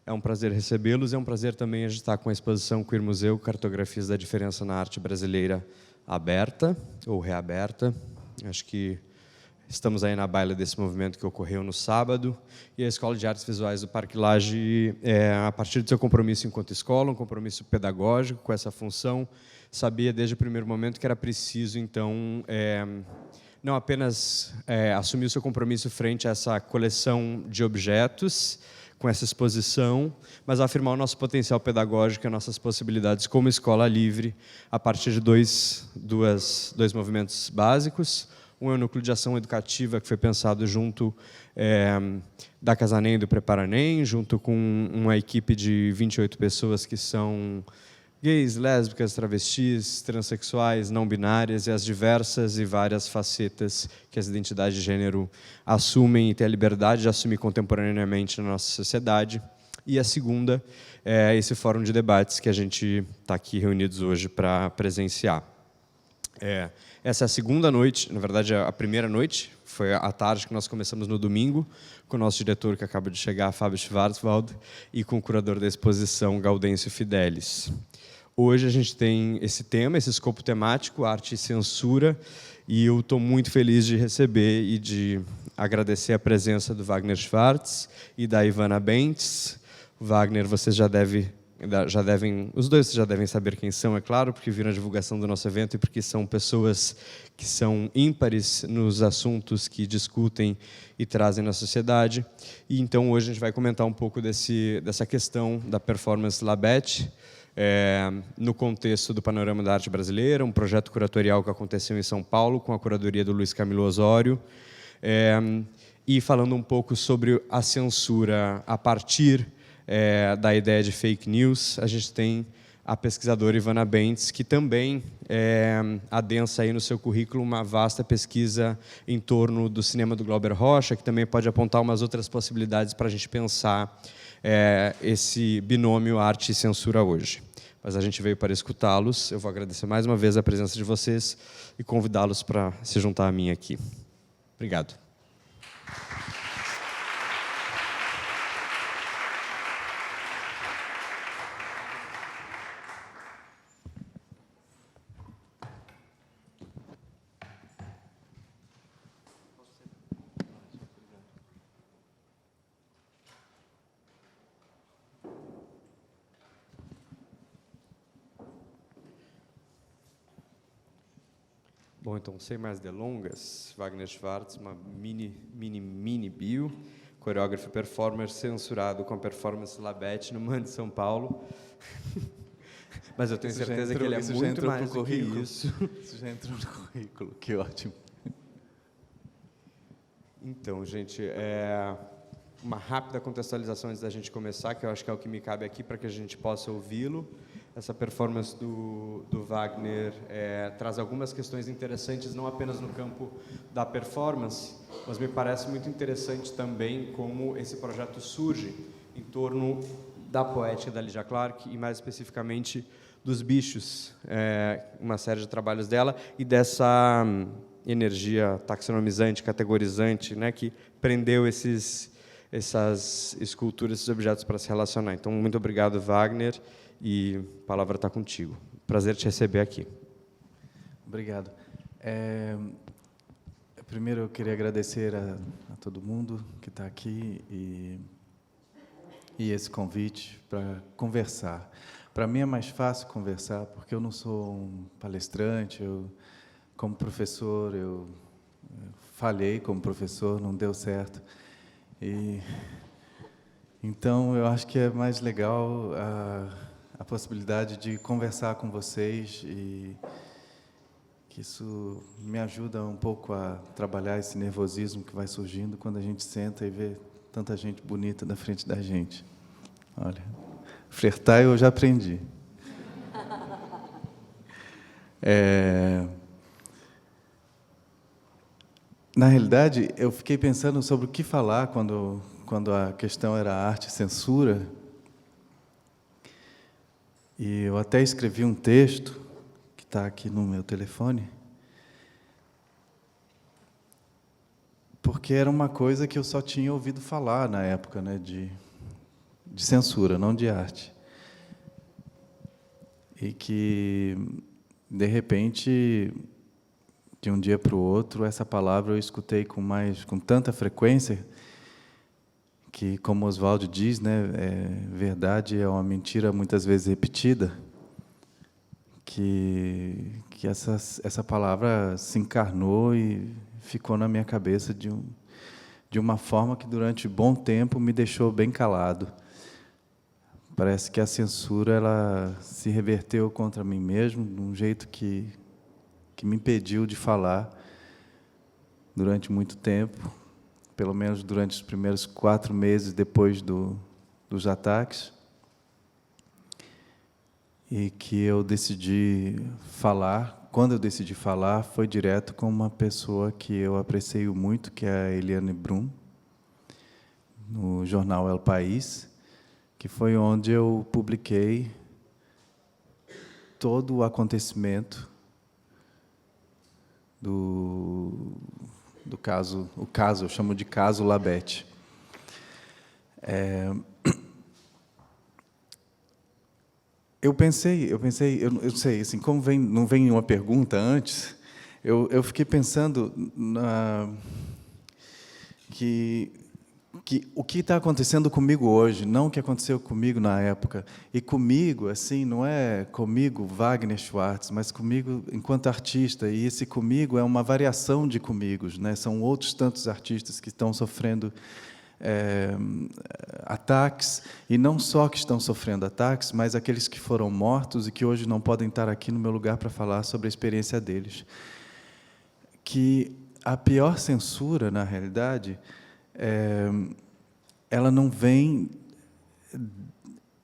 É um prazer recebê-los, é um prazer também a gente estar com a exposição Queer Museu, Cartografias da Diferença na Arte Brasileira, aberta ou reaberta. Acho que estamos aí na baila desse movimento que ocorreu no sábado, e a Escola de Artes Visuais do Parque Lage, a partir do seu compromisso enquanto escola, um compromisso pedagógico com essa função, sabia desde o primeiro momento que era preciso, então, não apenas assumir o seu compromisso frente a essa coleção de objetos, com essa exposição, mas afirmar o nosso potencial pedagógico e as nossas possibilidades como escola livre, a partir de dois movimentos básicos. Um é o Núcleo de Ação Educativa, que foi pensado junto da Casanem e do Preparanem, junto com uma equipe de 28 pessoas que são gays, lésbicas, travestis, transexuais, não binárias e as diversas e várias facetas que as identidades de gênero assumem e têm a liberdade de assumir contemporaneamente na nossa sociedade. E a segunda é esse fórum de debates que a gente está aqui reunidos hoje para presenciar. Essa é a segunda noite, na verdade, a primeira noite, foi à tarde que nós começamos no domingo, com o nosso diretor que acaba de chegar, Fábio Schwarzwald, e com o curador da exposição, Gaudêncio Fidelis. Hoje a gente tem esse tema, esse escopo temático, arte e censura, e eu estou muito feliz de receber e de agradecer a presença do Wagner Schwartz e da Ivana Bentes. O Wagner, vocês já devem, os dois já devem saber quem são, é claro, porque viram a divulgação do nosso evento e porque são pessoas que são ímpares nos assuntos que discutem e trazem na sociedade. E então hoje a gente vai comentar um pouco dessa questão da performance Labete, no contexto do panorama da arte brasileira, um projeto curatorial que aconteceu em São Paulo, com a curadoria do Luiz Camilo Osório, e falando um pouco sobre a censura a partir da ideia de fake news. A gente tem a pesquisadora Ivana Bentes, que também adensa aí no seu currículo uma vasta pesquisa em torno do cinema do Glauber Rocha, que também pode apontar umas outras possibilidades para a gente pensar esse binômio arte e censura hoje. Mas a gente veio para escutá-los. Eu vou agradecer mais uma vez a presença de vocês e convidá-los para se juntar a mim aqui. Obrigado. Bom, então, sem mais delongas, Wagner Schwartz, uma mini bio, coreógrafo e performer censurado com a performance Labete no MAN de São Paulo. Mas eu tenho certeza que ele é muito mais do que isso. Isso já entrou no currículo, que ótimo. Então, gente, uma rápida contextualização antes da gente começar, que eu acho que é o que me cabe aqui para que a gente possa ouvi-lo. Essa performance do Wagner traz algumas questões interessantes, não apenas no campo da performance, mas me parece muito interessante também como esse projeto surge em torno da poética da Lygia Clark e, mais especificamente, dos bichos, uma série de trabalhos dela, e dessa energia taxonomizante, categorizante, né, que prendeu essas esculturas, esses objetos para se relacionar. Então, muito obrigado, Wagner, e a palavra está contigo. Prazer te receber aqui. Obrigado. Primeiro, eu queria agradecer a todo mundo que está aqui e esse convite para conversar. Para mim é mais fácil conversar, porque eu não sou um palestrante. Como professor, eu falhei como professor, não deu certo. Então, eu acho que é mais legal a possibilidade de conversar com vocês, e que isso me ajuda um pouco a trabalhar esse nervosismo que vai surgindo quando a gente senta e vê tanta gente bonita na frente da gente. Olha, flertar eu já aprendi. Na realidade, eu fiquei pensando sobre o que falar quando a questão era arte e censura. E eu até escrevi um texto, que está aqui no meu telefone, porque era uma coisa que eu só tinha ouvido falar na época, né, de censura, não de arte. E que, de repente, de um dia para o outro, essa palavra eu escutei com tanta frequência, que, como Oswald diz, né, verdade é uma mentira muitas vezes repetida, que essa palavra se encarnou e ficou na minha cabeça de uma forma que, durante bom tempo, me deixou bem calado. Parece que a censura ela se reverteu contra mim mesmo, de um jeito que me impediu de falar durante muito tempo, pelo menos durante os primeiros 4 meses depois dos ataques, e que eu decidi falar. Quando eu decidi falar, foi direto com uma pessoa que eu aprecio muito, que é a Eliane Brum, no jornal El País, que foi onde eu publiquei todo o acontecimento do caso, eu chamo de caso Labete. Eu pensei, eu sei, assim, como não vem uma pergunta antes, eu fiquei pensando que o que está acontecendo comigo hoje, não o que aconteceu comigo na época. E comigo, assim, não é comigo, Wagner Schwartz, mas comigo enquanto artista. E esse comigo é uma variação de comigos, né? São outros tantos artistas que estão sofrendo ataques, e não só que estão sofrendo ataques, mas aqueles que foram mortos e que hoje não podem estar aqui no meu lugar para falar sobre a experiência deles. Que a pior censura, na realidade, ela não vem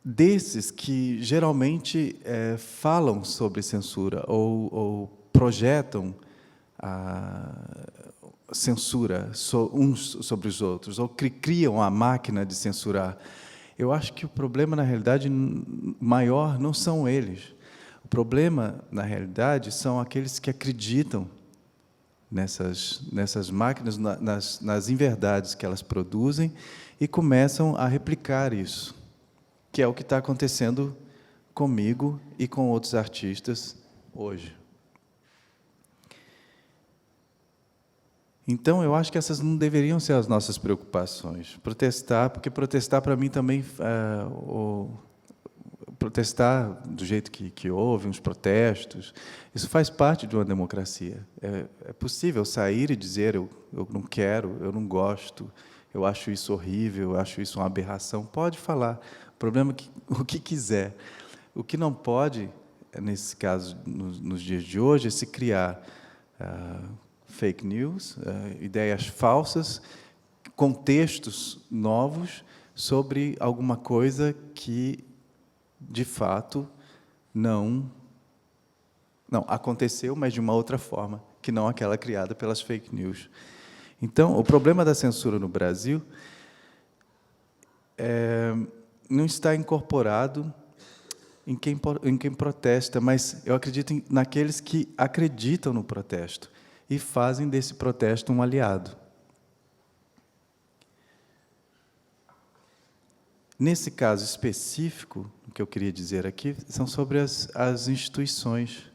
desses que geralmente falam sobre censura ou projetam a censura uns sobre os outros, ou criam a máquina de censurar. Eu acho que o problema, na realidade, maior não são eles. O problema, na realidade, são aqueles que acreditam nessas máquinas, nas inverdades que elas produzem, e começam a replicar isso, que é o que está acontecendo comigo e com outros artistas hoje. Então, eu acho que essas não deveriam ser as nossas preocupações. Protestar, porque protestar, para mim, também... protestar do jeito que houve, uns protestos, isso faz parte de uma democracia. É possível sair e dizer, eu não quero, eu não gosto, eu acho isso horrível, eu acho isso uma aberração. Pode falar. O problema é que o que quiser. O que não pode, nesse caso, nos dias de hoje, é se criar fake news, ideias falsas, contextos novos sobre alguma coisa que, de fato, não aconteceu, mas de uma outra forma, que não aquela criada pelas fake news. Então, o problema da censura no Brasil não está incorporado em quem protesta, mas eu acredito naqueles que acreditam no protesto e fazem desse protesto um aliado. Nesse caso específico, o que eu queria dizer aqui são sobre as instituições.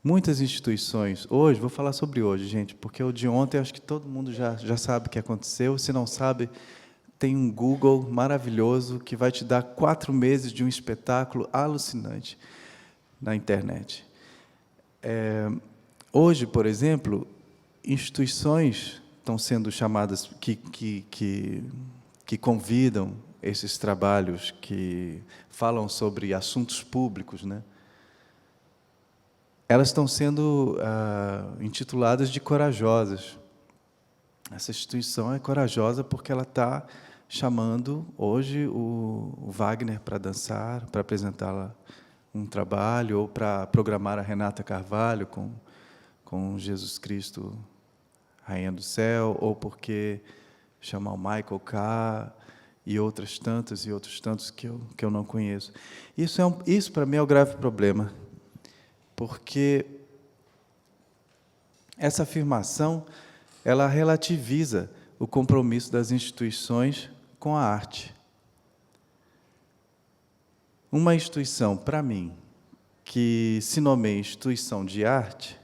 Muitas instituições, hoje, vou falar sobre hoje, gente, porque o de ontem, acho que todo mundo já sabe o que aconteceu. Se não sabe, tem um Google maravilhoso que vai te dar 4 meses de um espetáculo alucinante na internet. Hoje, por exemplo, instituições estão sendo chamadas que convidam esses trabalhos que falam sobre assuntos públicos, né? Elas estão sendo intituladas de corajosas. Essa instituição é corajosa porque ela está chamando hoje o Wagner para dançar, para apresentar um trabalho, ou para programar a Renata Carvalho com Jesus Cristo, Rainha do Céu, ou porque chamar o Michael K. e outros tantos que eu não conheço. Isso para mim é o grave problema, porque essa afirmação ela relativiza o compromisso das instituições com a arte. Uma instituição, para mim, que se nomeia instituição de arte,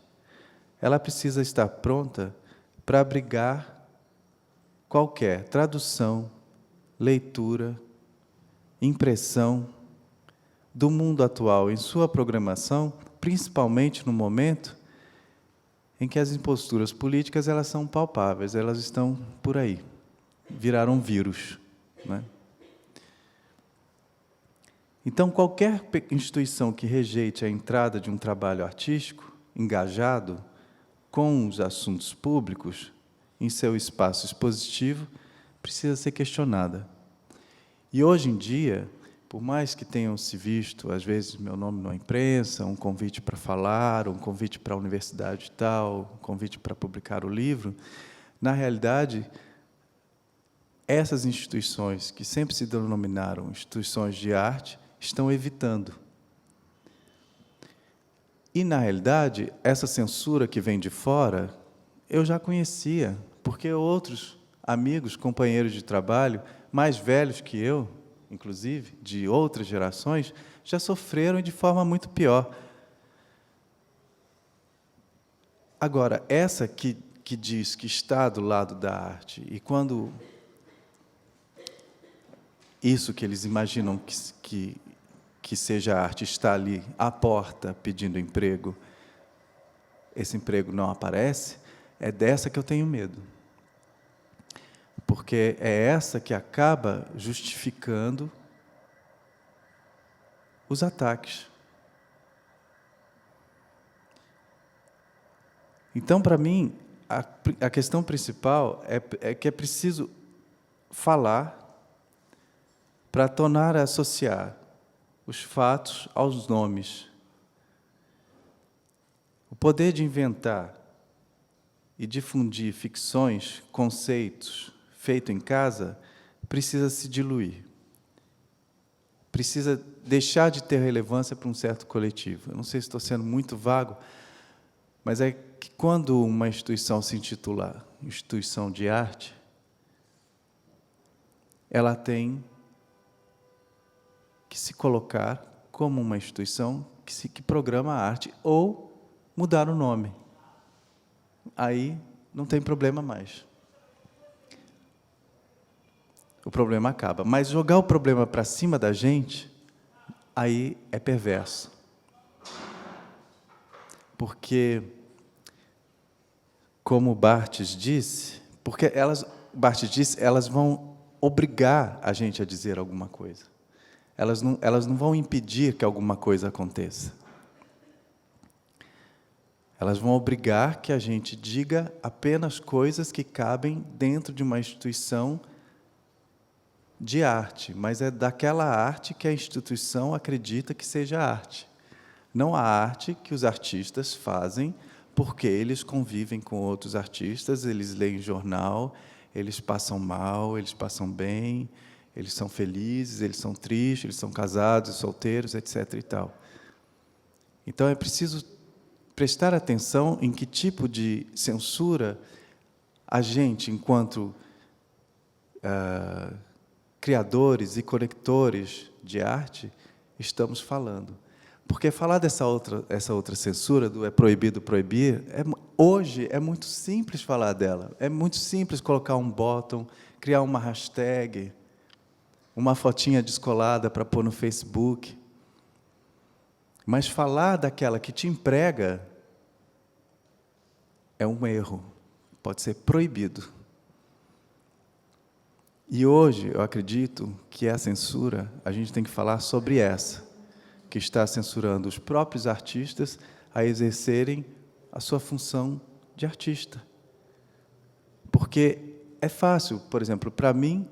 ela precisa estar pronta para abrigar qualquer tradução, leitura, impressão do mundo atual em sua programação, principalmente no momento em que as imposturas políticas elas são palpáveis, elas estão por aí, viraram vírus, né? Então, qualquer instituição que rejeite a entrada de um trabalho artístico engajado com os assuntos públicos em seu espaço expositivo precisa ser questionada. E hoje em dia, por mais que tenham se visto, às vezes, meu nome na imprensa, um convite para falar, um convite para a universidade tal, um convite para publicar o livro, na realidade, essas instituições, que sempre se denominaram instituições de arte, estão evitando. E, na realidade, essa censura que vem de fora, eu já conhecia, porque outros amigos, companheiros de trabalho, mais velhos que eu, inclusive, de outras gerações, já sofreram de forma muito pior. Agora, essa que diz que está do lado da arte, e quando isso que eles imaginam que seja arte está ali à porta pedindo emprego, esse emprego não aparece, é dessa que eu tenho medo. Porque é essa que acaba justificando os ataques. Então, para mim, a questão principal é que é preciso falar para tornar a associar os fatos aos nomes. O poder de inventar e difundir ficções, conceitos, feito em casa, precisa se diluir. Precisa deixar de ter relevância para um certo coletivo. Eu não sei se estou sendo muito vago, mas é que quando uma instituição se intitula instituição de arte, ela tem que se colocar como uma instituição que programa a arte, ou mudar o nome. Aí não tem problema mais. O problema acaba. Mas jogar o problema para cima da gente, aí é perverso. Porque, como Barthes disse, elas vão obrigar a gente a dizer alguma coisa. Elas não vão impedir que alguma coisa aconteça. Elas vão obrigar que a gente diga apenas coisas que cabem dentro de uma instituição de arte, mas é daquela arte que a instituição acredita que seja arte. Não a arte que os artistas fazem porque eles convivem com outros artistas, eles leem jornal, eles passam mal, eles passam bem, eles são felizes, eles são tristes, eles são casados, solteiros, etc. e tal. Então, é preciso prestar atenção em que tipo de censura a gente, enquanto criadores e conectores de arte, estamos falando. Porque falar essa outra censura, do é proibido proibir, hoje é muito simples falar dela. É muito simples colocar um bottom, criar uma hashtag, uma fotinha descolada para pôr no Facebook. Mas falar daquela que te emprega é um erro, pode ser proibido. E hoje, eu acredito que a censura, a gente tem que falar sobre essa, que está censurando os próprios artistas a exercerem a sua função de artista. Porque é fácil, por exemplo, para mim,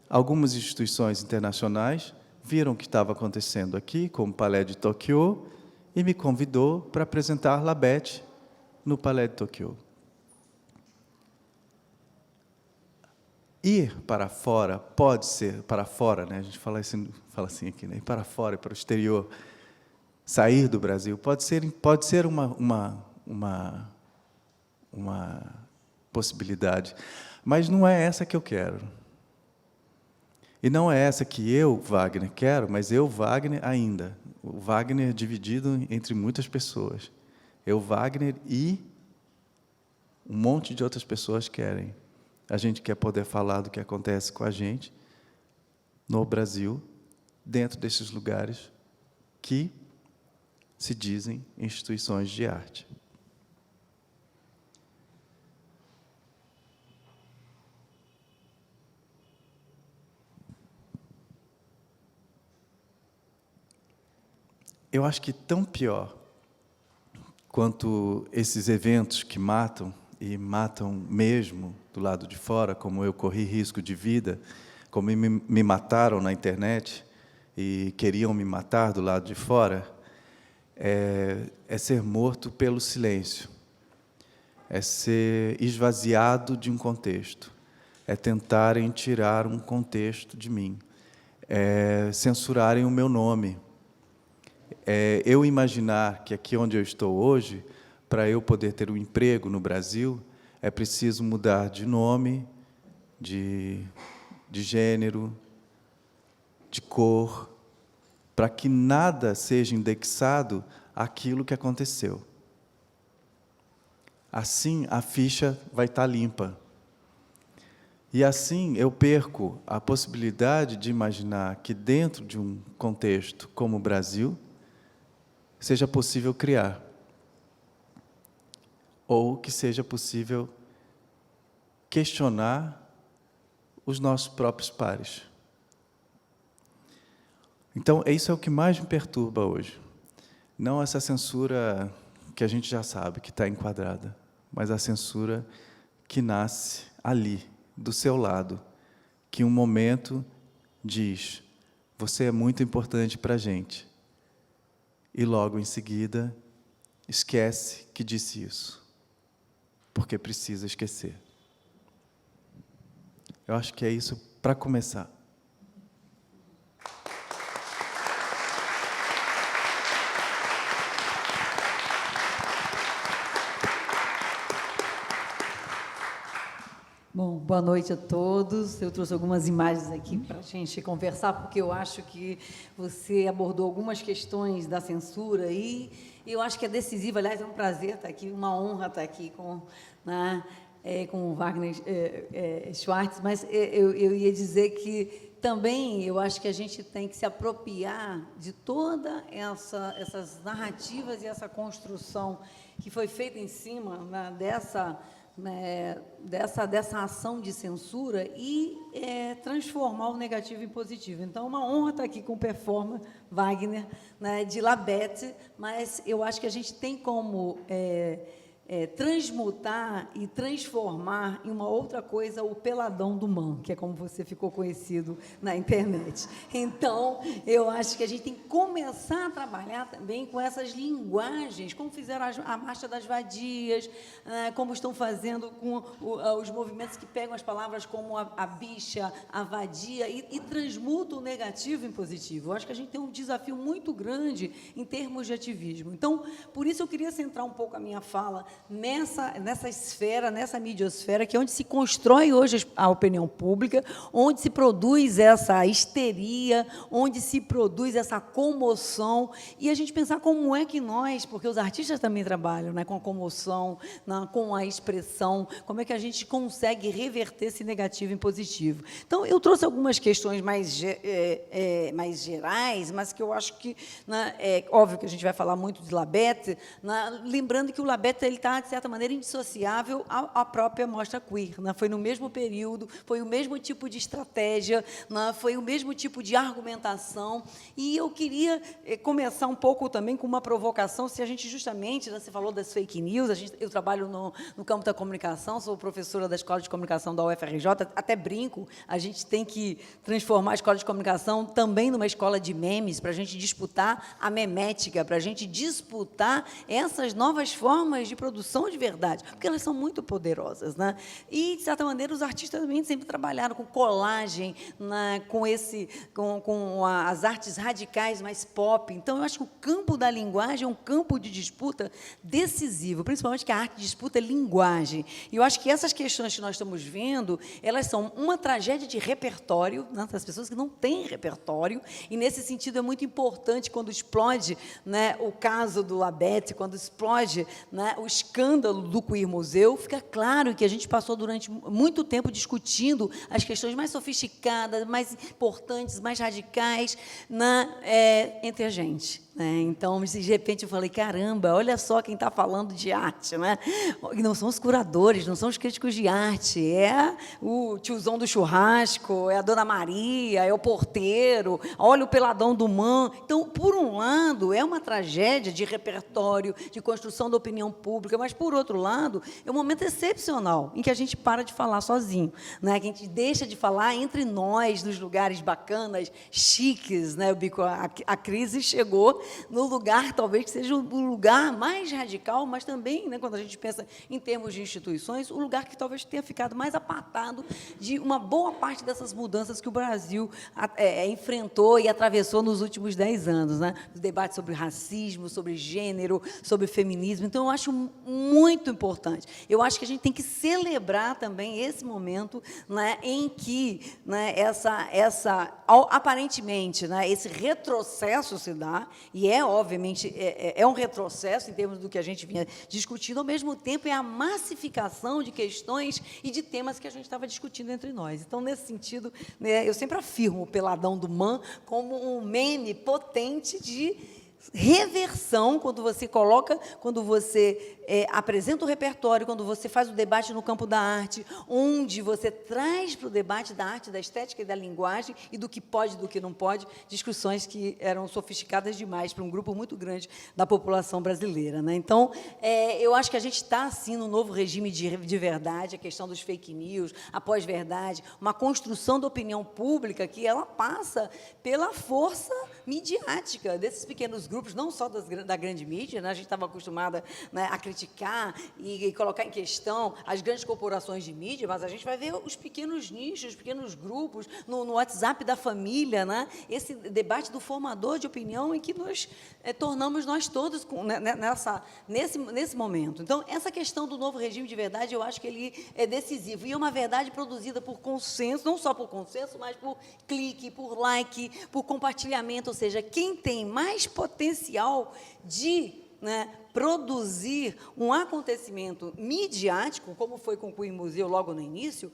algumas instituições internacionais viram o que estava acontecendo aqui, como o Palais de Tóquio, e me convidou para apresentar Labette no Palais de Tóquio. Ir para fora pode ser, para fora, né? A gente fala assim aqui, né? Ir para fora, ir para o exterior, sair do Brasil, pode ser uma possibilidade, mas não é essa que eu quero. E não é essa que eu, Wagner, quero, mas eu, Wagner, ainda. O Wagner dividido entre muitas pessoas. Eu, Wagner, e um monte de outras pessoas querem. A gente quer poder falar do que acontece com a gente no Brasil, dentro desses lugares que se dizem instituições de arte. Eu acho que tão pior quanto esses eventos que matam, e matam mesmo do lado de fora, como eu corri risco de vida, como me mataram na internet e queriam me matar do lado de fora, é ser morto pelo silêncio, é ser esvaziado de um contexto, é tentarem tirar um contexto de mim, é censurarem o meu nome, é eu imaginar que aqui onde eu estou hoje, para eu poder ter um emprego no Brasil, é preciso mudar de nome, de gênero, de cor, para que nada seja indexado àquilo que aconteceu. Assim, a ficha vai estar limpa. E assim, eu perco a possibilidade de imaginar que, dentro de um contexto como o Brasil, seja possível criar. Ou que seja possível questionar os nossos próprios pares. Então, isso é o que mais me perturba hoje. Não essa censura que a gente já sabe que está enquadrada, mas a censura que nasce ali, do seu lado, que um momento diz, você é muito importante para a gente. E logo em seguida, esquece que disse isso. Porque precisa esquecer. Eu acho que é isso para começar. Bom, boa noite a todos. Eu trouxe algumas imagens aqui para a gente conversar, porque eu acho que você abordou algumas questões da censura e eu acho que é decisiva. Aliás, é um prazer estar aqui, uma honra estar aqui com o Wagner Schwartz, mas eu ia dizer que também eu acho que a gente tem que se apropriar de toda essas narrativas e essa construção que foi feita em cima dessa ação de censura e transformar o negativo em positivo. Então, é uma honra estar aqui com o performer Wagner, de Labete, mas eu acho que a gente tem como transmutar e transformar em uma outra coisa o peladão do Man, que é como você ficou conhecido na internet. Então, eu acho que a gente tem que começar a trabalhar também com essas linguagens, como fizeram a Marcha das Vadias, como estão fazendo com os movimentos que pegam as palavras como a bicha, a vadia, e transmutam o negativo em positivo. Eu acho que a gente tem um desafio muito grande em termos de ativismo. Então, por isso eu queria centrar um pouco a minha fala nessa esfera, nessa midiosfera, que é onde se constrói hoje a opinião pública, onde se produz essa histeria, onde se produz essa comoção, e a gente pensar como é que nós, porque os artistas também trabalham com a comoção, com a expressão, como é que a gente consegue reverter esse negativo em positivo. Então, eu trouxe algumas questões mais gerais, mas que eu acho que, é óbvio que a gente vai falar muito de Labete, lembrando que o Labete está, de certa maneira, indissociável à própria mostra queer. Foi no mesmo período, foi o mesmo tipo de estratégia, foi o mesmo tipo de argumentação. E eu queria começar um pouco também com uma provocação, se a gente justamente, você falou das fake news, eu trabalho no campo da comunicação, sou professora da Escola de Comunicação da UFRJ, até brinco, a gente tem que transformar a Escola de Comunicação também numa escola de memes, para a gente disputar a memética, para a gente disputar essas novas formas de produção produção de verdade, porque elas são muito poderosas, né? E, de certa maneira, os artistas também sempre trabalharam com colagem, né? com as artes radicais mais pop. Então, eu acho que o campo da linguagem é um campo de disputa decisivo, principalmente que a arte disputa linguagem. E eu acho que essas questões que nós estamos vendo, elas são uma tragédia de repertório, né, das pessoas que não têm repertório, e, nesse sentido, é muito importante, quando explode, né, o caso do Labete, quando explode, né, o escândalo do Queer Museu, fica claro que a gente passou durante muito tempo discutindo as questões mais sofisticadas, mais importantes, mais radicais, entre a gente. Então, de repente, eu falei, caramba, olha só quem está falando de arte, né? E não são os curadores, não são os críticos de arte, é o tiozão do churrasco, é a Dona Maria, é o porteiro, olha o peladão do Man. Então, por um lado, é uma tragédia de repertório, de construção da opinião pública, mas, por outro lado, é um momento excepcional em que a gente para de falar sozinho, né? Que a gente deixa de falar entre nós, nos lugares bacanas, chiques, né? A crise chegou no lugar, talvez, que seja o lugar mais radical, mas também, né, quando a gente pensa em termos de instituições, o lugar que talvez tenha ficado mais apartado de uma boa parte dessas mudanças que o Brasil enfrentou e atravessou nos últimos 10 anos, né? Os debates sobre racismo, sobre gênero, sobre feminismo. Então, eu acho muito importante. Eu acho que a gente tem que celebrar também esse momento, né, em que, né, aparentemente, né, esse retrocesso se dá, e obviamente, um retrocesso em termos do que a gente vinha discutindo, ao mesmo tempo é a massificação de questões e de temas que a gente estava discutindo entre nós. Então, nesse sentido, né, eu sempre afirmo o Peladão do Man como um meme potente de reversão, quando você apresenta o repertório, quando você faz o debate no campo da arte, onde você traz para o debate da arte, da estética e da linguagem, e do que pode e do que não pode, discussões que eram sofisticadas demais para um grupo muito grande da população brasileira, né? Então, eu acho que a gente está, assim, no novo regime de verdade, a questão dos fake news, a pós-verdade, uma construção da opinião pública que ela passa pela força midiática desses pequenos grupos, não só da grande mídia, né? A gente estava acostumada, né, a criticar e colocar em questão as grandes corporações de mídia, mas a gente vai ver os pequenos nichos, os pequenos grupos, no WhatsApp da família, né? Esse debate do formador de opinião em que nos tornamos nós todos nesse momento. Então, essa questão do novo regime de verdade, eu acho que ele é decisivo, e é uma verdade produzida por consenso, não só por consenso, mas por clique, por like, por compartilhamento, ou seja, quem tem mais potencial de, né, produzir um acontecimento midiático, como foi com o Queer Museu logo no início,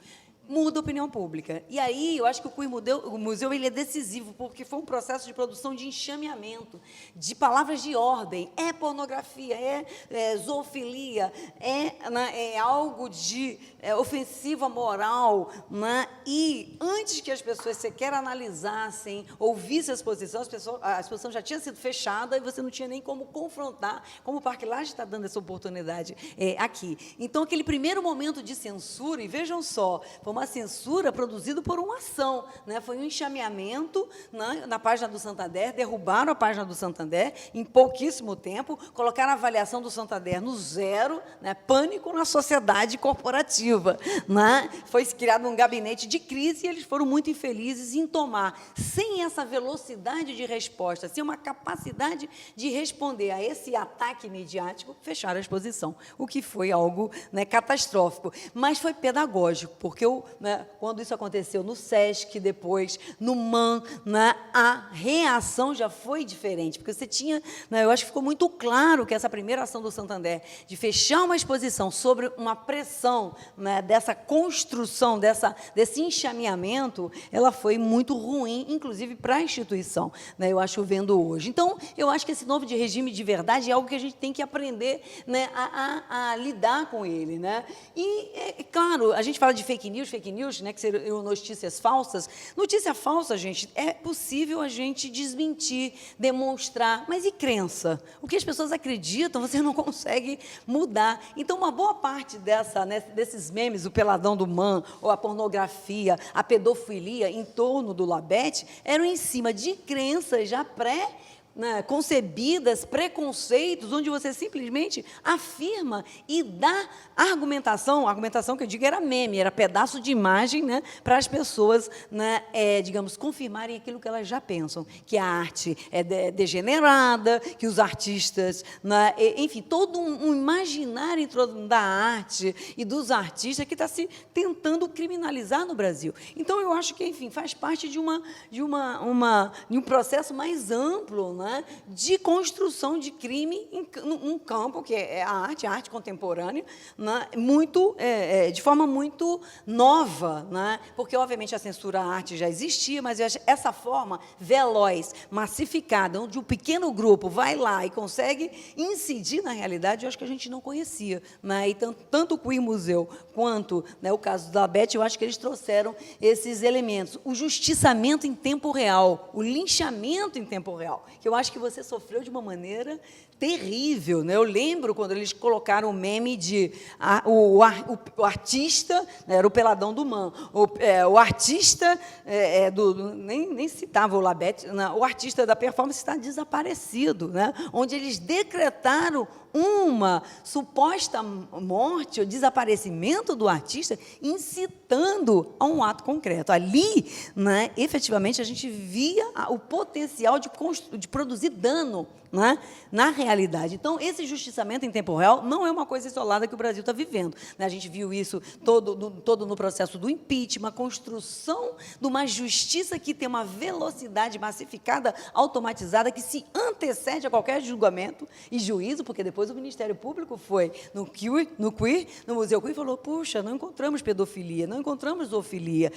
muda a opinião pública. E aí, eu acho que o Queer Museu ele é decisivo, porque foi um processo de produção de enxameamento, de palavras de ordem, pornografia, zoofilia, algo de ofensiva moral, né? E, antes que as pessoas sequer analisassem, ouvissem a exposição, a exposição já tinha sido fechada e você não tinha nem como confrontar, como o Parque Lage está dando essa oportunidade aqui. Então, aquele primeiro momento de censura, e vejam só, foi uma censura produzida por uma ação, né? Foi um enxameamento, né, na página do Santander, derrubaram a página do Santander em pouquíssimo tempo, colocaram a avaliação do Santander no zero, né? Pânico na sociedade corporativa, né? Foi criado um gabinete de crise e eles foram muito infelizes em tomar, sem essa velocidade de resposta, sem uma capacidade de responder a esse ataque midiático, fecharam a exposição, o que foi algo, né, catastrófico, mas foi pedagógico, porque quando isso aconteceu no SESC, depois no MAN, né, a reação já foi diferente, porque você tinha, né, eu acho que ficou muito claro que essa primeira ação do Santander, de fechar uma exposição sobre uma pressão, né, dessa construção, desse enxameamento, ela foi muito ruim, inclusive para a instituição, né, eu acho, vendo hoje. Então, eu acho que esse novo regime de verdade é algo que a gente tem que aprender, né, a lidar com ele, né? E, claro, a gente fala de fake news, né, que seriam notícias falsas. Notícia falsa, gente, é possível a gente desmentir, demonstrar, mas e crença? O que as pessoas acreditam, você não consegue mudar. Então, uma boa parte desses memes, o peladão do Man, ou a pornografia, a pedofilia em torno do Labete, eram em cima de crenças já né, concebidas, preconceitos, onde você simplesmente afirma e dá argumentação. A argumentação que eu digo era meme, era pedaço de imagem, né, para as pessoas, né, digamos, confirmarem aquilo que elas já pensam, que a arte é degenerada, que os artistas, né, enfim, todo um imaginário em torno da arte e dos artistas que está se tentando criminalizar no Brasil. Então, eu acho que, enfim, faz parte de um processo mais amplo, né, de construção de crime em um campo que é a arte contemporânea, né, de forma muito nova, né, porque, obviamente, a censura à arte já existia, mas essa forma veloz, massificada, onde um pequeno grupo vai lá e consegue incidir na realidade, eu acho que a gente não conhecia, né, e tanto o Queer Museu quanto, né, o caso da Beth, eu acho que eles trouxeram esses elementos. O justiçamento em tempo real, o linchamento em tempo real, que eu acho que você sofreu de uma maneira terrível, né? Eu lembro quando eles colocaram o meme de o artista, né, era o Peladão do Man, o artista nem citava o Labette, o artista da performance está desaparecido, né? Onde eles decretaram uma suposta morte ou desaparecimento do artista, incitando a um ato concreto. Ali, né, efetivamente, a gente via o potencial de produzir dano, né, na realidade. Então, esse justiçamento em tempo real não é uma coisa isolada que o Brasil está vivendo, né? A gente viu isso todo no processo do impeachment, a construção de uma justiça que tem uma velocidade massificada, automatizada, que se antecede a qualquer julgamento e juízo, porque depois o Ministério Público foi no Museu Queer, e falou, puxa, não encontramos pedofilia, não encontramos zoofilia,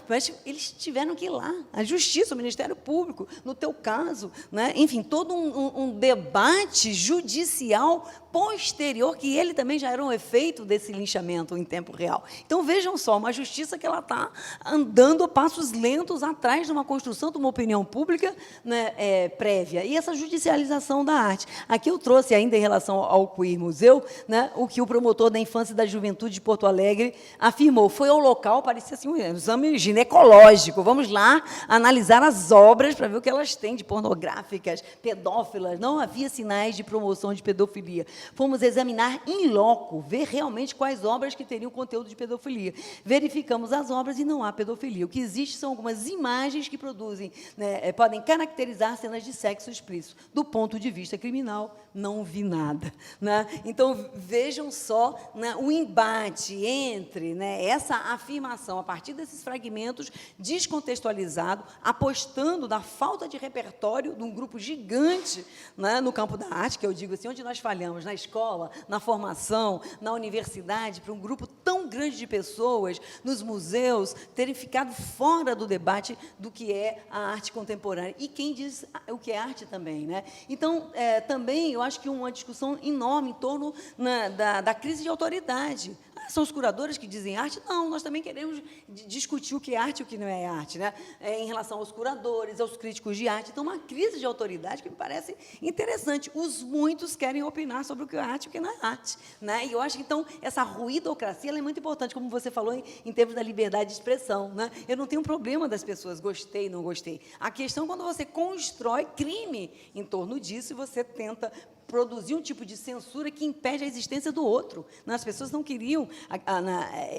mas eles tiveram que ir lá, a Justiça, o Ministério Público, no teu caso, né? Enfim, todo um debate judicial posterior, que ele também já era um efeito desse linchamento em tempo real. Então, vejam só, uma justiça que ela está andando a passos lentos atrás de uma construção de uma opinião pública, né, prévia, e essa judicialização da arte. Aqui eu trouxe, ainda em relação ao Queer Museu, né, o que o promotor da Infância e da Juventude de Porto Alegre afirmou. Foi ao local, parecia assim, um exame ginecológico. Vamos lá analisar as obras para ver o que elas têm de pornográficas, pedófilas. Não havia sinais de promoção de pedofilia. Fomos examinar in loco, ver realmente quais obras que teriam conteúdo de pedofilia. Verificamos as obras e não há pedofilia. O que existe são algumas imagens que produzem, né, podem caracterizar cenas de sexo explícito. Do ponto de vista criminal, não vi nada, né? Então, vejam só, né, o embate entre, né, essa afirmação, a partir desses fragmentos, descontextualizado, apostando na falta de repertório de um grupo gigante, né, no campo da arte, que eu digo assim, onde nós falhamos, na escola, na formação, na universidade, para um grupo tão grande de pessoas, nos museus, terem ficado fora do debate do que é a arte contemporânea. E quem diz o que é arte também, né? Então, também, eu acho que uma discussão enorme em torno, né, da crise de autoridade. São os curadores que dizem arte? Não, nós também queremos discutir o que é arte e o que não é arte, né? Em relação aos curadores, aos críticos de arte. Então, uma crise de autoridade que me parece interessante. Os muitos querem opinar sobre o que é arte e o que não é arte, né? E eu acho que, então, essa ruidocracia ela é muito importante, como você falou, em termos da liberdade de expressão, né? Eu não tenho problema das pessoas gostei, não gostei. A questão é quando você constrói crime em torno disso e você tenta produzir um tipo de censura que impede a existência do outro. As pessoas não queriam...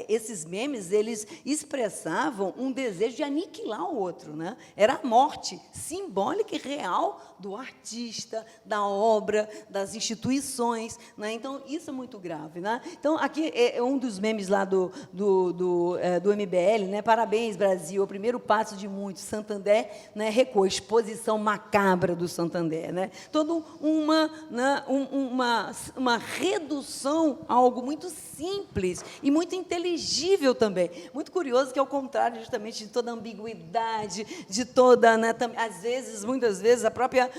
esses memes, eles expressavam um desejo de aniquilar o outro, né? Era a morte simbólica e real do artista, da obra, das instituições, né? Então, isso é muito grave, né? Então, aqui é um dos memes lá do MBL, né? Parabéns, Brasil, o primeiro passo de muitos. Santander, né, recuou, exposição macabra do Santander, né? Toda uma redução a algo muito simples e muito inteligível também. Muito curioso que, ao contrário, justamente, de toda a ambiguidade, de toda, né, às vezes, muitas vezes, a própria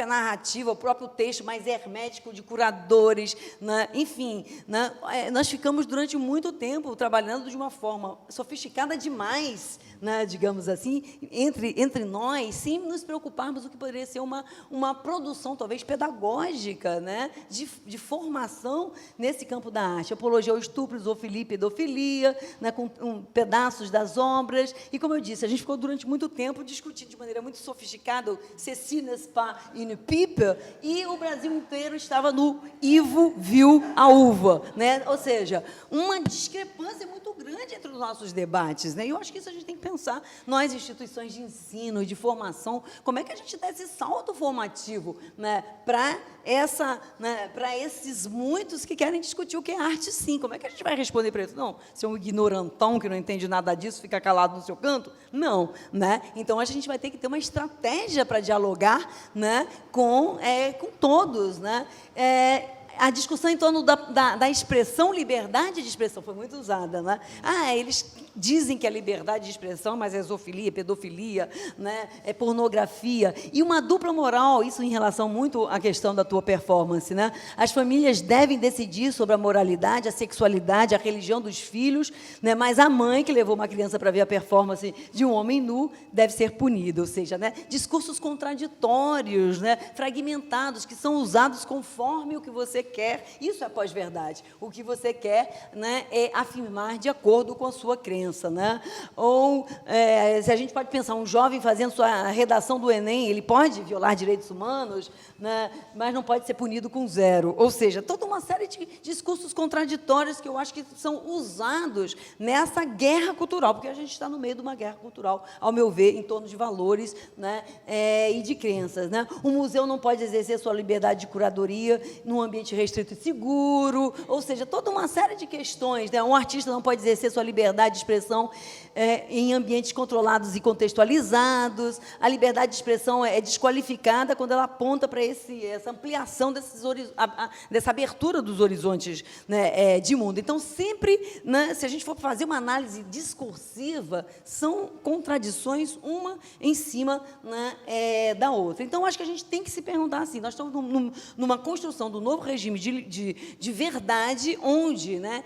narrativa, o próprio texto mais hermético de curadores, né, enfim, né, nós ficamos durante muito tempo trabalhando de uma forma sofisticada demais, né, digamos assim, entre nós, sem nos preocuparmos o que poderia ser uma produção, talvez, pedagógica, né, de formação nesse campo da arte. Apologia ao estupro, zoofilia e pedofilia, né, com pedaços das obras. E, como eu disse, a gente ficou durante muito tempo discutindo de maneira muito sofisticada Ceci n'est pas une pipe, e o Brasil inteiro estava no Ivo viu a uva, né? Ou seja, uma discrepância muito grande entre os nossos debates, né? E eu acho que isso a gente tem que pensar. Nós, instituições de ensino, de formação, como é que a gente dá esse salto formativo, né, para esses muitos que querem discutir o que é arte, sim. Como é que a gente vai responder para isso? Não, ser um ignorantão que não entende nada disso, fica calado no seu canto? Não, né? Então, a gente vai ter que ter uma estratégia para dialogar, né, com todos, né? A discussão em torno da expressão, liberdade de expressão, foi muito usada, né? Eles dizem que é liberdade de expressão, mas é zoofilia, pedofilia, né? É pornografia. E uma dupla moral, isso em relação muito à questão da tua performance, né? As famílias devem decidir sobre a moralidade, a sexualidade, a religião dos filhos, né? Mas a mãe que levou uma criança para ver a performance de um homem nu deve ser punida, ou seja, né? Discursos contraditórios, né? Fragmentados, que são usados conforme o que você quer. Isso é pós-verdade. O que você quer, né, é afirmar de acordo com a sua crença, né? Ou, se a gente pode pensar, um jovem fazendo sua redação do Enem, ele pode violar direitos humanos, né, mas não pode ser punido com 0. Ou seja, toda uma série de discursos contraditórios que eu acho que são usados nessa guerra cultural, porque a gente está no meio de uma guerra cultural, ao meu ver, em torno de valores, né, e de crenças, né? O museu não pode exercer sua liberdade de curadoria num ambiente restrito e seguro, ou seja, toda uma série de questões, né? Um artista não pode exercer sua liberdade de expressão em ambientes controlados e contextualizados. A liberdade de expressão é desqualificada quando ela aponta para essa ampliação dessa abertura dos horizontes, né, de mundo. Então, sempre, né, se a gente for fazer uma análise discursiva, são contradições uma em cima, né, da outra. Então, acho que a gente tem que se perguntar assim, nós estamos numa construção do novo regime de verdade, onde, né,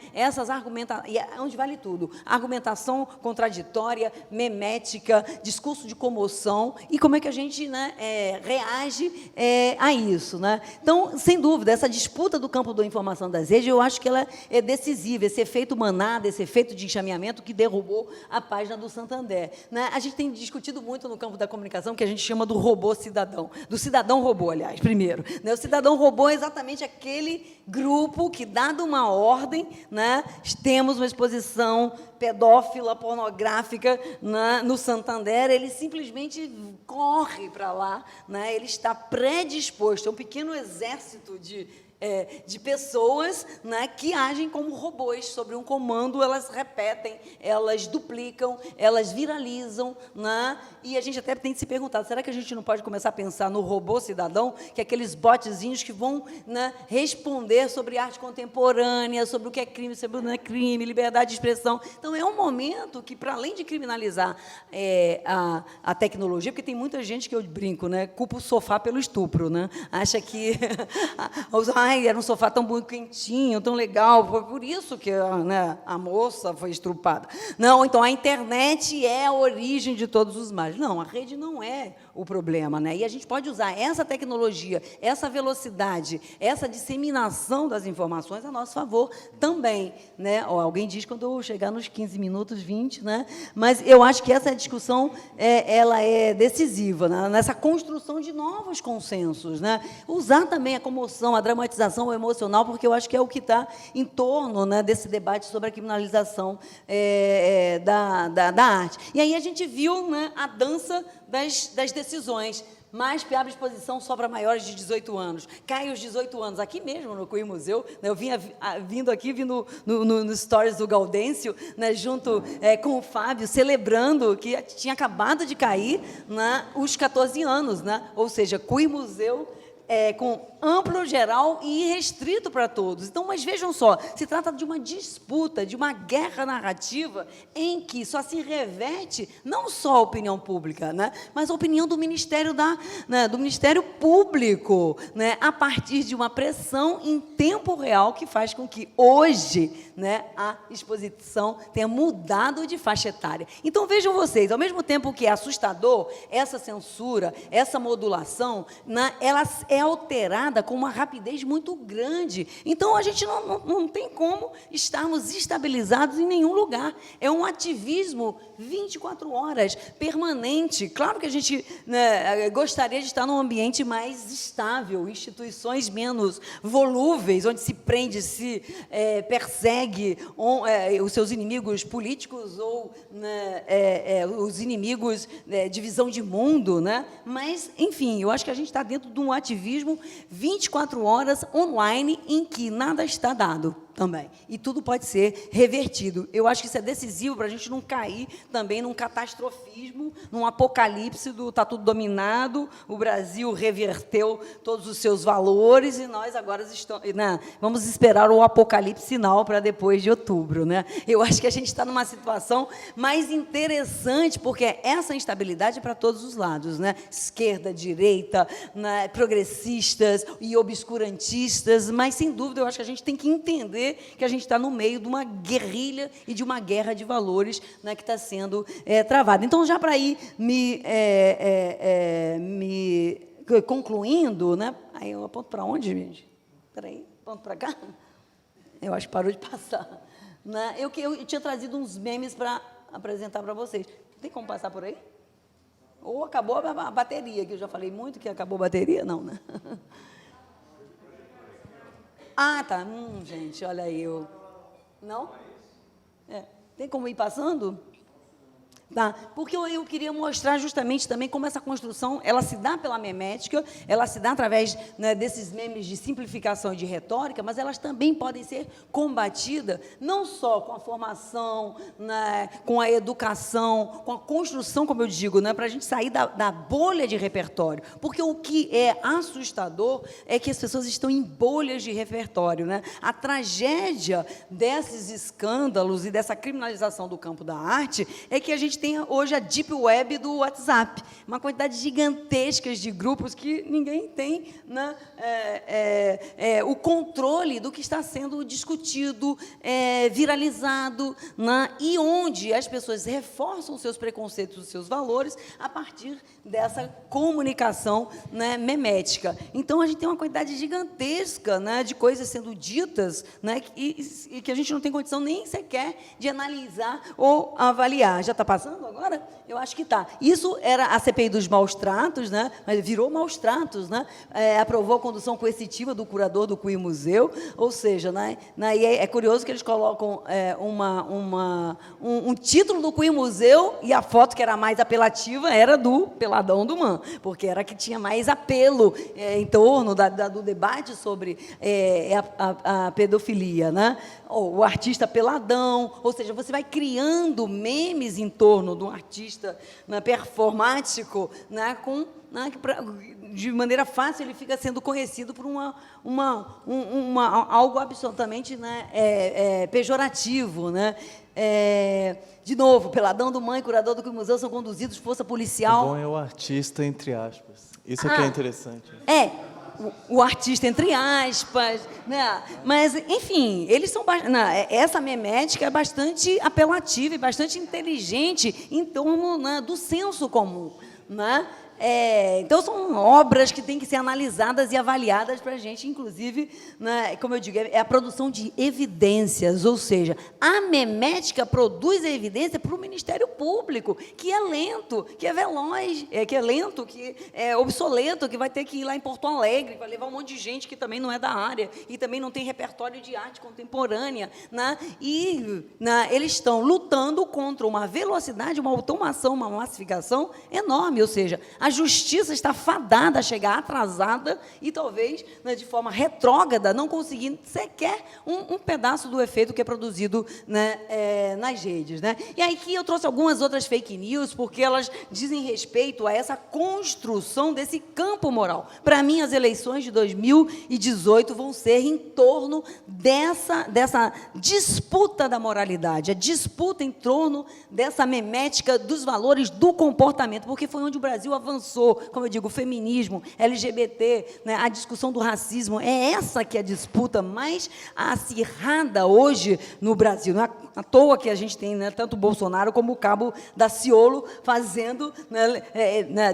onde vale tudo, argumentação contraditória, memética, discurso de comoção, e como é que a gente, né, reage a isso, né? Então, sem dúvida, essa disputa do campo da informação das redes, eu acho que ela é decisiva, esse efeito manada, esse efeito de enxameamento que derrubou a página do Santander, né? A gente tem discutido muito no campo da comunicação, que a gente chama do robô cidadão, do cidadão robô, aliás, primeiro, né? O cidadão robô é exatamente aquele grupo que, dado uma ordem, né, temos uma exposição pedófila, pornográfica, né, no Santander, ele simplesmente corre para lá, né, ele está predisposto, é um pequeno exército de pessoas, né, que agem como robôs, sobre um comando, elas repetem, elas duplicam, elas viralizam, né, e a gente até tem que se perguntar, será que a gente não pode começar a pensar no robô cidadão, que é aqueles botzinhos que vão, né, responder sobre arte contemporânea, sobre o que é crime, sobre o que não é crime, liberdade de expressão. Então, é um momento que, para além de criminalizar a tecnologia, porque tem muita gente que eu brinco, né, culpa o sofá pelo estupro, né, acha que era um sofá tão bom, quentinho, tão legal, foi por isso que, né, a moça foi estrupada. Não, então a internet é a origem de todos os males. Não, a rede não é o problema, né? E a gente pode usar essa tecnologia, essa velocidade, essa disseminação das informações a nosso favor também, né? Alguém diz quando eu chegar nos 15 minutos, 20, né? Mas eu acho que essa discussão ela é decisiva, né? Nessa construção de novos consensos, né? Usar também a comoção, a dramatização, o emocional, porque eu acho que é o que está em torno, né, desse debate sobre a criminalização da arte. E aí a gente viu, né, a dança das decisões. Mais abre exposição só para maiores de 18 anos. Cai os 18 anos. Aqui mesmo, no CUI Museu, né, eu vindo nos stories do Gaudêncio, né, junto com o Fábio, celebrando que tinha acabado de cair, né, os 14 anos. Né? Ou seja, CUI Museu com amplo, geral e restrito para todos. Então, mas vejam só, se trata de uma disputa, de uma guerra narrativa em que só se reverte não só a opinião pública, né, mas a opinião do Ministério do Ministério Público, né, a partir de uma pressão em tempo real que faz com que hoje, né, a exposição tenha mudado de faixa etária. Então, vejam vocês, ao mesmo tempo que é assustador essa censura, essa modulação, né, ela é alterada com uma rapidez muito grande. Então, a gente não tem como estarmos estabilizados em nenhum lugar. É um ativismo 24 horas, permanente. Claro que a gente, né, gostaria de estar num ambiente mais estável, instituições menos volúveis, onde se prende, se persegue os seus inimigos políticos ou, né, os inimigos de visão de mundo, né? Mas, enfim, eu acho que a gente está dentro de um ativismo 24 horas online em que nada está dado também. E tudo pode ser revertido. Eu acho que isso é decisivo para a gente não cair também num catastrofismo, num apocalipse do está tudo dominado, o Brasil reverteu todos os seus valores e nós agora vamos esperar o apocalipse final para depois de outubro, né? Eu acho que a gente está numa situação mais interessante, porque essa instabilidade é para todos os lados, né? Esquerda, direita, né? Progressistas e obscurantistas, mas, sem dúvida, eu acho que a gente tem que entender que a gente está no meio de uma guerrilha e de uma guerra de valores, né, que está sendo travada. Então, já para ir me concluindo, né? Aí eu aponto para onde, gente? Espera aí, aponto para cá? Eu acho que parou de passar. Né? Eu tinha trazido uns memes para apresentar para vocês. Tem como passar por aí? Ou acabou a bateria, que eu já falei muito que acabou a bateria? Não, né? Ah, tá. Gente, olha aí. Não? Tem como ir passando? Tá, porque eu queria mostrar justamente também como essa construção, ela se dá pela memética, ela se dá através, né, desses memes de simplificação e de retórica, mas elas também podem ser combatidas não só com a formação, né, com a educação, com a construção, como eu digo, né, para a gente sair da bolha de repertório, porque o que é assustador é que as pessoas estão em bolhas de repertório, né? A tragédia desses escândalos e dessa criminalização do campo da arte é que a gente tem hoje a deep web do WhatsApp, uma quantidade gigantesca de grupos que ninguém tem, né, o controle do que está sendo discutido, viralizado, né, e onde as pessoas reforçam seus preconceitos, os seus valores, a partir dessa comunicação, né, memética. Então, a gente tem uma quantidade gigantesca, né, de coisas sendo ditas, né, e que a gente não tem condição nem sequer de analisar ou avaliar. Já está passando agora? Eu acho que está. Isso era a CPI dos maus-tratos, né? Mas virou maus-tratos, né? Aprovou a condução coercitiva do curador do CUI Museu, ou seja, né? E é curioso que eles colocam um título do CUI Museu e a foto que era mais apelativa era do Peladão do Man, porque era a que tinha mais apelo em torno do debate sobre a pedofilia, né? O artista peladão, ou seja, você vai criando memes em torno de um artista, né, performático, né, de maneira fácil ele fica sendo conhecido por algo absolutamente, né, pejorativo, né? De novo, Peladão do Mãe, curador do Museu são conduzidos por força policial. O bom é o artista, entre aspas. Isso que é interessante. O artista, entre aspas, né? Mas, enfim, eles são essa memética é bastante apelativa e bastante inteligente em torno, né, do senso comum, né? Então, são obras que têm que ser analisadas e avaliadas para a gente, inclusive, né, como eu digo, é a produção de evidências, ou seja, a memética produz a evidência para o Ministério Público, que é lento, que é veloz, que é lento, que é obsoleto, que vai ter que ir lá em Porto Alegre, vai levar um monte de gente que também não é da área e também não tem repertório de arte contemporânea, né? E eles estão lutando contra uma velocidade, uma automação, uma massificação enorme, ou seja, a justiça está fadada a chegar atrasada e talvez, né, de forma retrógrada, não conseguindo sequer um pedaço do efeito que é produzido, né, nas redes, né? E aí que eu trouxe algumas outras fake news, porque elas dizem respeito a essa construção desse campo moral. Para mim, as eleições de 2018 vão ser em torno dessa disputa da moralidade, a disputa em torno dessa memética dos valores do comportamento, porque foi onde o Brasil avançou, como eu digo, o feminismo, LGBT, né, a discussão do racismo, é essa que é a disputa mais acirrada hoje no Brasil. Não é à toa que a gente tem, né, tanto o Bolsonaro como o cabo Daciolo fazendo,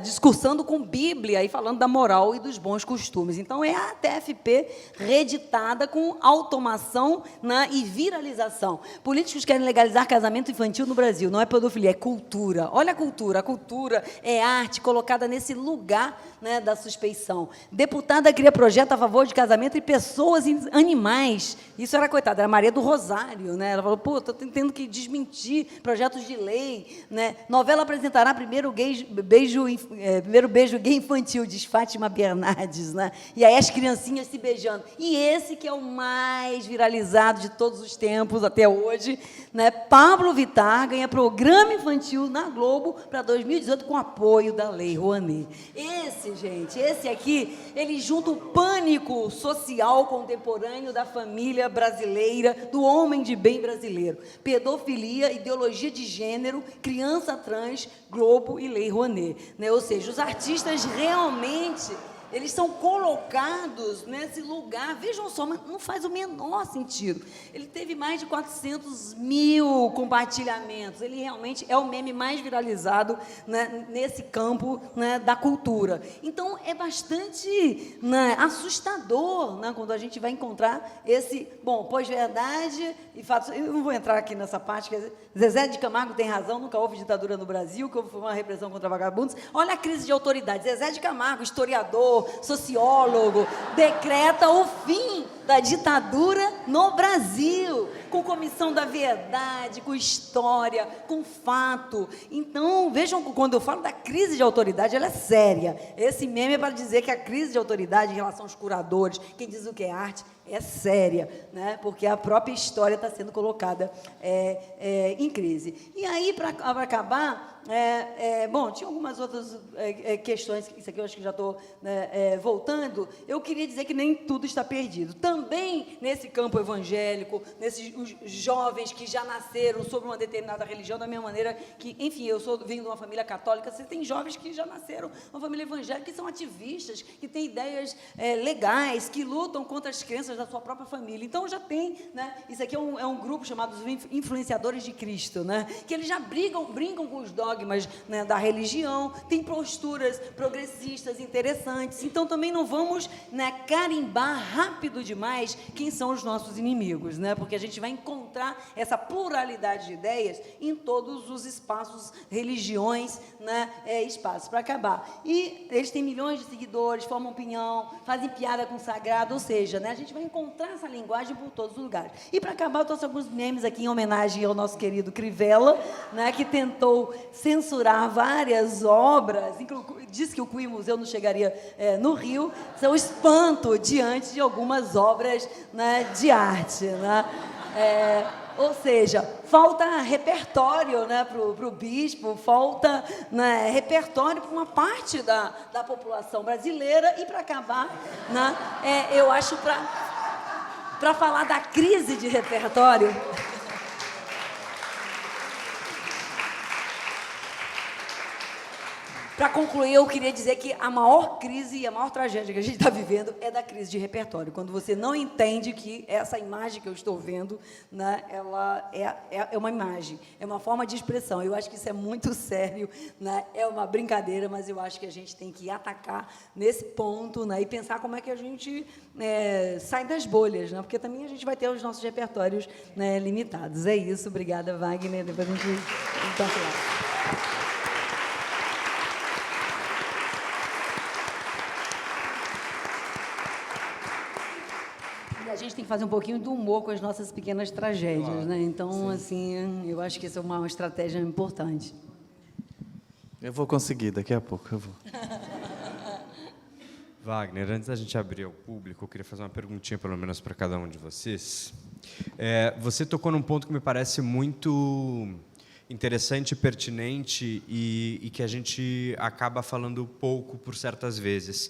discursando com Bíblia e falando da moral e dos bons costumes. Então, é a TFP reeditada com automação, né, e viralização. Políticos querem legalizar casamento infantil no Brasil. Não é pedofilia, é cultura. Olha a cultura é arte colocada nesse lugar, né, da suspeição. Deputada cria projeto a favor de casamento e pessoas e animais. Isso era, coitada, era Maria do Rosário, né? Ela falou, pô, estou tendo que desmentir projetos de lei, né? Novela apresentará primeiro beijo gay infantil, diz Fátima Bernardes, né? E aí as criancinhas se beijando. E esse que é o mais viralizado de todos os tempos até hoje, né? Pablo Vittar ganha programa infantil na Globo para 2018 com apoio da Lei Rouanet. Esse aqui, ele junta o pânico social contemporâneo da família brasileira, do homem de bem brasileiro. Pedofilia, ideologia de gênero, criança trans, Globo e Lei Rouanet, né? Ou seja, os artistas realmente... eles são colocados nesse lugar. Vejam só, mas não faz o menor sentido. Ele teve mais de 400 mil compartilhamentos. Ele realmente é o meme mais viralizado, né, nesse campo, né, da cultura. Então, é bastante, né, assustador, né, quando a gente vai encontrar esse... Bom, pós-verdade e fatos... Eu não vou entrar aqui nessa parte. Quer dizer, Zezé de Camargo tem razão, nunca houve ditadura no Brasil, que houve uma repressão contra vagabundos. Olha a crise de autoridade. Zezé de Camargo, historiador, sociólogo, decreta o fim da ditadura no Brasil, com comissão da verdade, com história, com fato. Então, vejam, quando eu falo da crise de autoridade, ela é séria. Esse meme é para dizer que a crise de autoridade em relação aos curadores, quem diz o que é arte, é séria, né? Porque a própria história está sendo colocada em crise. E aí, para acabar, bom, tinha algumas outras questões, isso aqui eu acho que já estou, né, voltando. Eu queria dizer que nem tudo está perdido. Também nesse campo evangélico, nesses os jovens que já nasceram sob uma determinada religião, da mesma maneira que, enfim, venho de uma família católica, você tem jovens que já nasceram numa família evangélica, que são ativistas, que têm ideias legais, que lutam contra as crenças da sua própria família. Então, já tem, né, isso aqui é um grupo chamado os influenciadores de Cristo, né, que eles já brincam com os dogmas, né, da religião, tem posturas progressistas interessantes. Então, também não vamos, né, carimbar rápido demais quem são os nossos inimigos, né, porque a gente vai encontrar essa pluralidade de ideias em todos os espaços, religiões, né, espaços. Para acabar. E eles têm milhões de seguidores, formam opinião, fazem piada com o sagrado, ou seja, né, a gente vai encontrar essa linguagem por todos os lugares. E, para acabar, eu trouxe alguns memes aqui em homenagem ao nosso querido Crivella, né, que tentou censurar várias obras, disse que o Cui Museu não chegaria no Rio, são espanto diante de algumas obras, né, de arte, né? Ou seja, falta repertório, né, para o bispo, falta, né, repertório para uma parte da população brasileira. E, para acabar, né, eu acho, para falar da crise de repertório... Para concluir, eu queria dizer que a maior crise e a maior tragédia que a gente está vivendo é da crise de repertório. Quando você não entende que essa imagem que eu estou vendo, né, ela é uma imagem, é uma forma de expressão. Eu acho que isso é muito sério, né, é uma brincadeira, mas eu acho que a gente tem que atacar nesse ponto, né, e pensar como é que a gente sai das bolhas, né, porque também a gente vai ter os nossos repertórios, né, limitados. É isso. Obrigada, Wagner. Depois a gente continua. A gente tem que fazer um pouquinho do humor com as nossas pequenas tragédias, claro, né? Então, sim, assim, eu acho que isso é uma estratégia importante. Eu vou conseguir, daqui a pouco eu vou. Wagner, antes da gente abrir ao público, eu queria fazer uma perguntinha, pelo menos, para cada um de vocês. Você tocou num ponto que me parece muito interessante, pertinente e que a gente acaba falando pouco por certas vezes.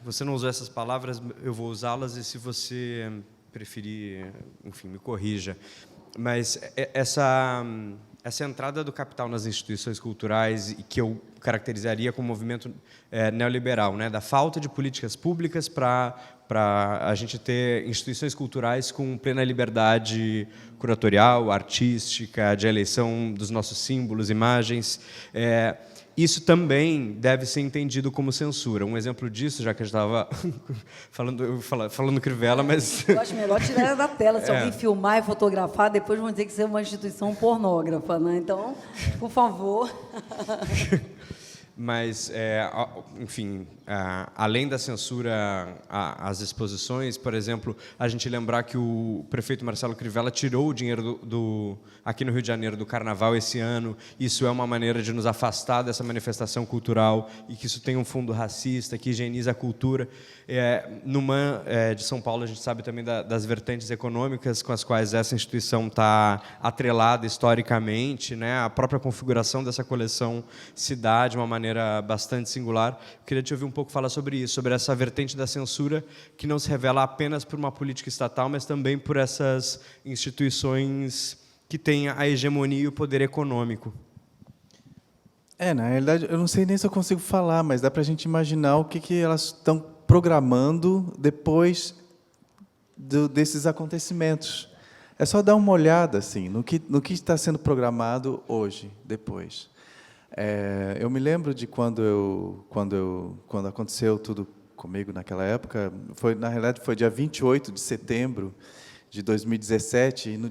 Você não usou essas palavras, eu vou usá-las e, se você preferir, enfim, me corrija. Mas essa entrada do capital nas instituições culturais, e que eu caracterizaria como movimento neoliberal, né, da falta de políticas públicas para a gente ter instituições culturais com plena liberdade curatorial, artística, de eleição dos nossos símbolos, imagens. Isso também deve ser entendido como censura. Um exemplo disso, já que a gente estava falando Crivella, mas... Eu acho melhor tirar ela da tela. Se alguém filmar e fotografar, depois vão dizer que você é uma instituição pornógrafa, né? Então, por favor... Mas, enfim, além da censura às exposições, por exemplo, a gente lembrar que o prefeito Marcelo Crivella tirou o dinheiro aqui no Rio de Janeiro do Carnaval esse ano. Isso é uma maneira de nos afastar dessa manifestação cultural e que isso tem um fundo racista, que higieniza a cultura. No MAN de São Paulo, a gente sabe também das vertentes econômicas com as quais essa instituição está atrelada historicamente, né? A própria configuração dessa coleção se dá de uma maneira bastante singular. Eu queria te ouvir um pouco falar sobre isso, sobre essa vertente da censura que não se revela apenas por uma política estatal, mas também por essas instituições que têm a hegemonia e o poder econômico. Na realidade, eu não sei nem se eu consigo falar, mas dá para a gente imaginar o que elas estão programando depois desses acontecimentos. É só dar uma olhada assim, no que está sendo programado hoje, depois. Eu me lembro de quando aconteceu tudo comigo naquela época. Na realidade, foi dia 28 de setembro de 2017, e no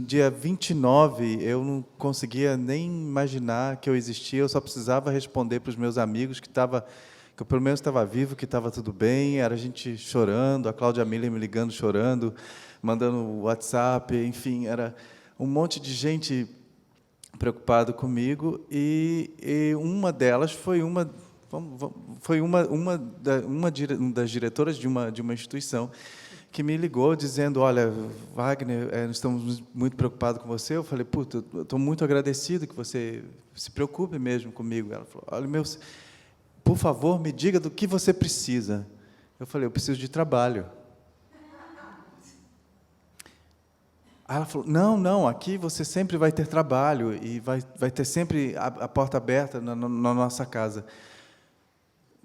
dia 29, eu não conseguia nem imaginar que eu existia, eu só precisava responder para os meus amigos que eu pelo menos estava vivo, que estava tudo bem. Era a gente chorando, a Cláudia Miller me ligando, chorando, mandando WhatsApp, enfim, era um monte de gente preocupado comigo, e uma delas foi uma das diretoras de uma instituição que me ligou dizendo: olha, Wagner, nós estamos muito preocupados com você. Eu falei: puta, eu estou muito agradecido que você se preocupe mesmo comigo. Ela falou: olha, por favor, me diga do que você precisa. Eu falei: eu preciso de trabalho. Aí ela falou: não, aqui você sempre vai ter trabalho e vai ter sempre a porta aberta na nossa casa.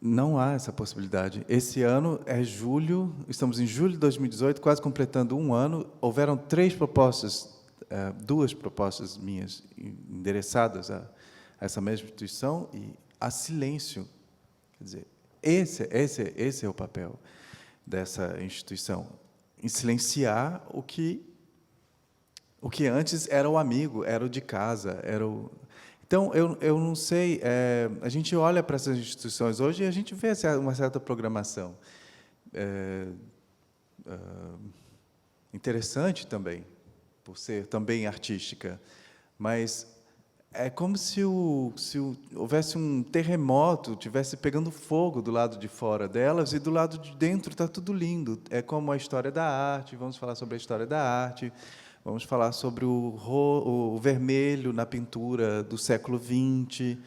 Não há essa possibilidade. Esse ano é julho, estamos em julho de 2018, quase completando um ano. Houveram duas propostas minhas endereçadas a essa mesma instituição, e há silêncio. Quer dizer, esse é o papel dessa instituição, em silenciar o que antes era o amigo, era o de casa, era o... Então, eu não sei, a gente olha para essas instituições hoje e a gente vê uma certa programação interessante também, por ser também artística, mas é como se houvesse um terremoto, tivesse pegando fogo do lado de fora delas, e do lado de dentro está tudo lindo. É como a história da arte, vamos falar sobre a história da arte, vamos falar sobre o vermelho na pintura do século XX,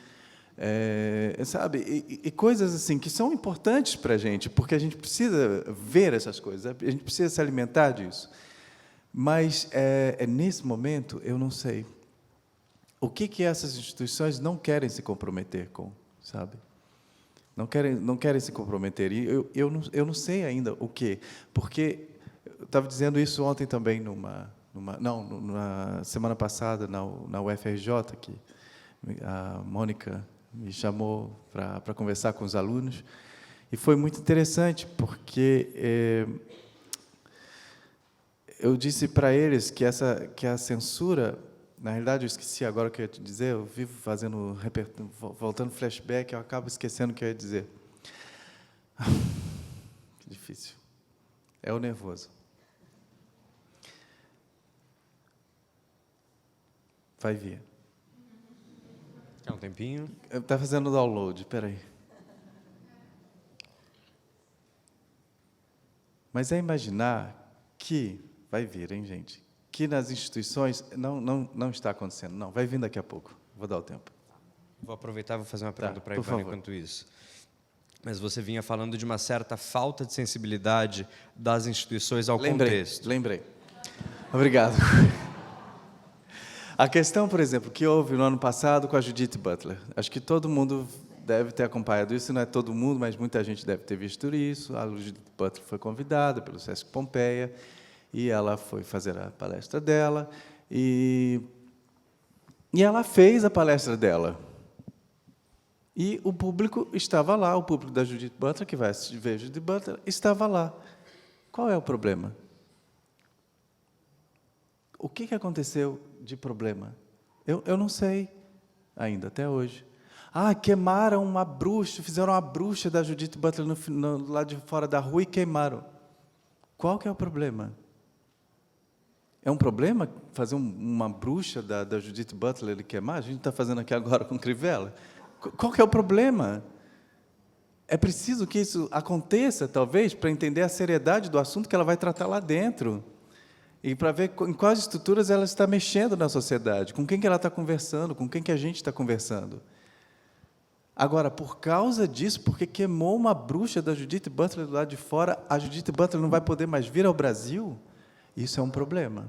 sabe? E coisas assim que são importantes para a gente, porque a gente precisa ver essas coisas, a gente precisa se alimentar disso. Mas, nesse momento, eu não sei. O que essas instituições não querem se comprometer com, sabe? Não querem se comprometer. E eu não sei ainda o quê, porque eu estava dizendo isso ontem também na semana passada, na UFRJ, que a Mônica me chamou para conversar com os alunos, e foi muito interessante, porque eu disse para eles que a censura, na realidade, eu esqueci agora o que eu ia te dizer, eu vivo voltando flashback, eu acabo esquecendo o que eu ia dizer. Que difícil. É o nervoso. Vai vir. Quer um tempinho? Está fazendo o download, espera aí. Mas é imaginar que, vai vir, hein, gente, que nas instituições não está acontecendo. Não, vai vir daqui a pouco. Vou dar o tempo. Vou aproveitar e vou fazer uma pergunta para a por Ivana favor. enquanto isso. Mas você vinha falando de uma certa falta de sensibilidade das instituições ao contexto. Lembrei. Obrigado. A questão, por exemplo, que houve no ano passado com a Judith Butler. Acho que todo mundo deve ter acompanhado isso, não é todo mundo, mas muita gente deve ter visto isso. A Judith Butler foi convidada pelo Sesc Pompeia e ela foi fazer a palestra dela e ela fez a palestra dela. E o público estava lá, o público da Judith Butler, que vai ver a Judith Butler, estava lá. Qual é o problema? O que aconteceu de problema? Eu não sei ainda, até hoje. Queimaram uma bruxa, fizeram uma bruxa da Judith Butler no lado de fora da rua e queimaram. Qual que é o problema? É um problema fazer uma bruxa da Judith Butler e queimar? A gente está fazendo aqui agora com Crivella. Qual que é o problema? É preciso que isso aconteça, talvez, para entender a seriedade do assunto que ela vai tratar lá dentro. E para ver em quais estruturas ela está mexendo na sociedade, com quem que ela está conversando, com quem que a gente está conversando. Agora, por causa disso, porque queimou uma bruxa da Judith Butler do lado de fora, a Judith Butler não vai poder mais vir ao Brasil? Isso é um problema.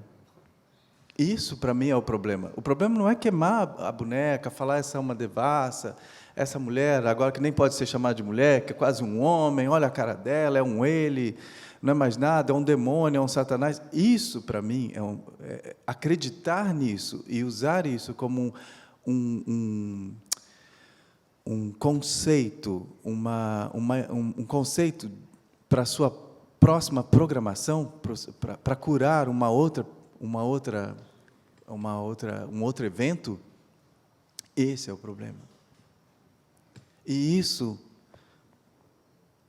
Isso, para mim, é o problema. O problema não é queimar a boneca, falar essa é uma devassa, essa mulher, agora que nem pode ser chamada de mulher, que é quase um homem, olha a cara dela, é um ele, não é mais nada, é um demônio, é um satanás. Isso, para mim, é acreditar nisso e usar isso como um conceito, um conceito para a sua próxima programação, para curar um outro evento. Esse é o problema. E isso